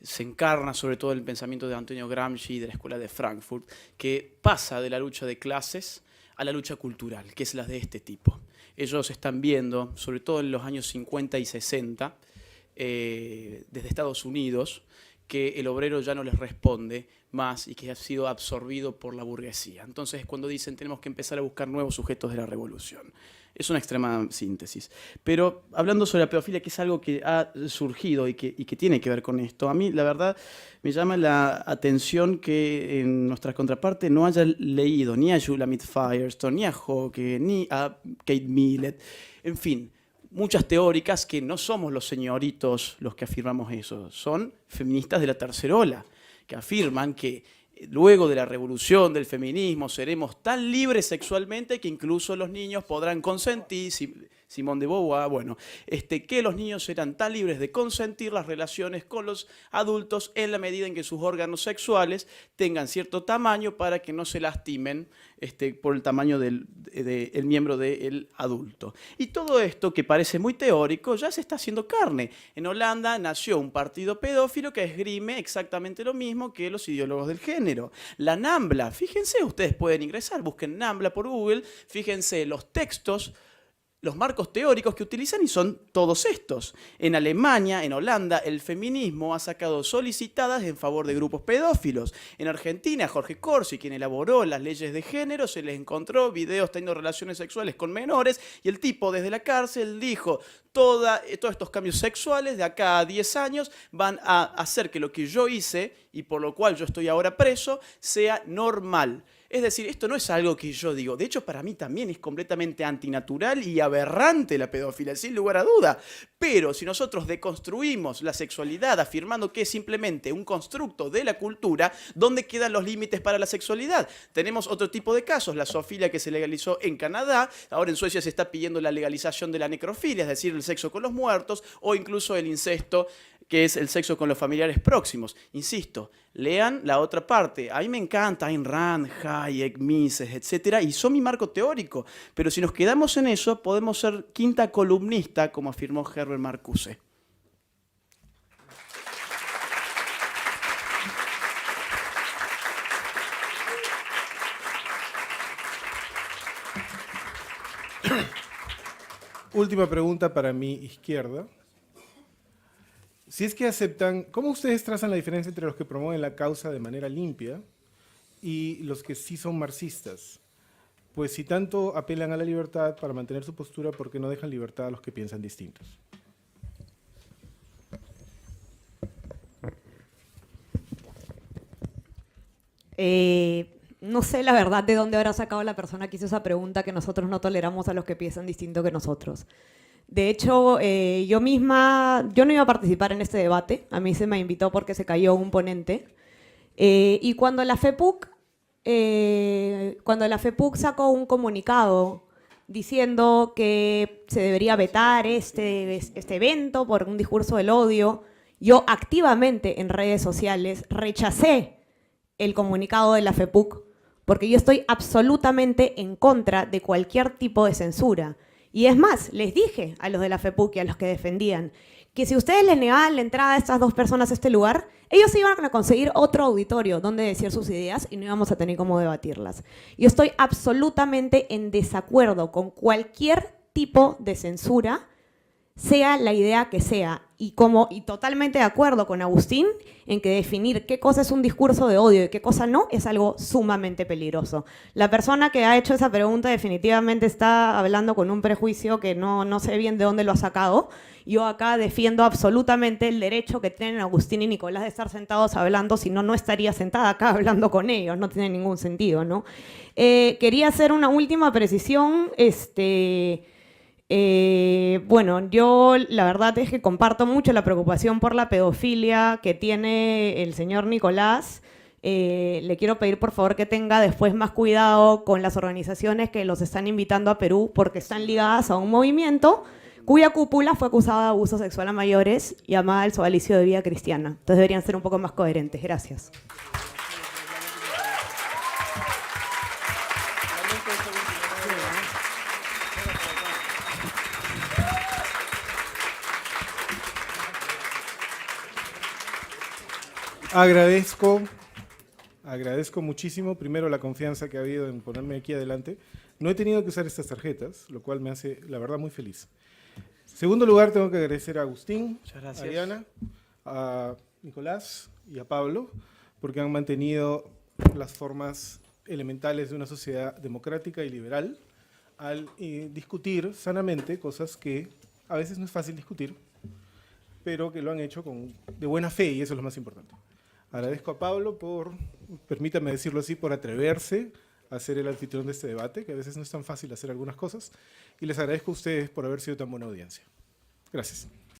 se encarna sobre todo en el pensamiento de Antonio Gramsci y de la Escuela de Frankfurt, que pasa de la lucha de clases a la lucha cultural, que es la de este tipo. Ellos están viendo, sobre todo en los años 50 y 60, desde Estados Unidos, que el obrero ya no les responde más y que ha sido absorbido por la burguesía. Entonces, cuando dicen tenemos que empezar a buscar nuevos sujetos de la revolución. Es una extrema síntesis. Pero hablando sobre la pedofilia, que es algo que ha surgido y que tiene que ver con esto, a mí la verdad me llama la atención que en nuestra contraparte no haya leído ni a Shulamit Firestone, ni a Hawke, ni a Kate Millett, en fin, muchas teóricas que no somos los señoritos los que afirmamos eso, son feministas de la tercera ola, que afirman que luego de la revolución del feminismo seremos tan libres sexualmente que incluso los niños podrán consentir, Simone de Beauvoir, bueno, que los niños serán tan libres de consentir las relaciones con los adultos en la medida en que sus órganos sexuales tengan cierto tamaño para que no se lastimen por el tamaño del miembro del adulto. Y todo esto, que parece muy teórico, ya se está haciendo carne. En Holanda nació un partido pedófilo que esgrime exactamente lo mismo que los ideólogos del género. La NAMBLA, fíjense, ustedes pueden ingresar, busquen NAMBLA por Google, fíjense los textos, los marcos teóricos que utilizan, y son todos estos. En Alemania, en Holanda, el feminismo ha sacado solicitadas en favor de grupos pedófilos. En Argentina, Jorge Corsi, quien elaboró las leyes de género, se les encontró videos teniendo relaciones sexuales con menores, y el tipo desde la cárcel dijo: todos estos cambios sexuales de acá a 10 años van a hacer que lo que yo hice, y por lo cual yo estoy ahora preso, sea normal. Es decir, esto no es algo que yo digo. De hecho, para mí también es completamente antinatural y aberrante la pedofilia, sin lugar a duda. Pero si nosotros deconstruimos la sexualidad afirmando que es simplemente un constructo de la cultura, ¿dónde quedan los límites para la sexualidad? Tenemos otro tipo de casos, la zoofilia, que se legalizó en Canadá, ahora en Suecia se está pidiendo la legalización de la necrofilia, es decir, el sexo con los muertos, o incluso el incesto, que es el sexo con los familiares próximos. Insisto, lean la otra parte. A mí me encanta Ayn Rand, Hayek, Mises, etc. Y son mi marco teórico. Pero si nos quedamos en eso, podemos ser quinta columnista, como afirmó Herbert Marcuse. Última pregunta para mi izquierda. Si es que aceptan, ¿cómo ustedes trazan la diferencia entre los que promueven la causa de manera limpia y los que sí son marxistas? Pues si tanto apelan a la libertad para mantener su postura, ¿por qué no dejan libertad a los que piensan distintos? No sé la verdad de dónde habrá sacado la persona que hizo esa pregunta, que nosotros no toleramos a los que piensan distinto que nosotros. De hecho, yo no iba a participar en este debate, a mí se me invitó porque se cayó un ponente, y cuando la FEPUC sacó un comunicado diciendo que se debería vetar este evento por un discurso del odio, yo activamente en redes sociales rechacé el comunicado de la FEPUC, porque yo estoy absolutamente en contra de cualquier tipo de censura. Y es más, les dije a los de la FEPUC y a los que defendían que si ustedes les negaban la entrada a estas dos personas a este lugar, ellos iban a conseguir otro auditorio donde decir sus ideas y no íbamos a tener cómo debatirlas. Yo estoy absolutamente en desacuerdo con cualquier tipo de censura, sea la idea que sea, y totalmente de acuerdo con Agustín en que definir qué cosa es un discurso de odio y qué cosa no es algo sumamente peligroso. La persona que ha hecho esa pregunta definitivamente está hablando con un prejuicio que no sé bien de dónde lo ha sacado. Yo acá defiendo absolutamente el derecho que tienen Agustín y Nicolás de estar sentados hablando, si no, no estaría sentada acá hablando con ellos, no tiene ningún sentido, ¿no? Quería hacer una última precisión, bueno, yo la verdad es que comparto mucho la preocupación por la pedofilia que tiene el señor Nicolás. Le quiero pedir por favor que tenga después más cuidado con las organizaciones que los están invitando a Perú porque están ligadas a un movimiento cuya cúpula fue acusada de abuso sexual a mayores llamada el Sodalicio de Vida Cristiana. Entonces deberían ser un poco más coherentes. Gracias. Agradezco muchísimo, primero, la confianza que ha habido en ponerme aquí adelante. No he tenido que usar estas tarjetas, lo cual me hace, la verdad, muy feliz. En segundo lugar, tengo que agradecer a Agustín, a Diana, a Nicolás y a Pablo, porque han mantenido las formas elementales de una sociedad democrática y liberal al discutir sanamente cosas que a veces no es fácil discutir, pero que lo han hecho de buena fe, y eso es lo más importante. Agradezco a Pablo por, permítame decirlo así, por atreverse a ser el anfitrión de este debate, que a veces no es tan fácil hacer algunas cosas, y les agradezco a ustedes por haber sido tan buena audiencia. Gracias.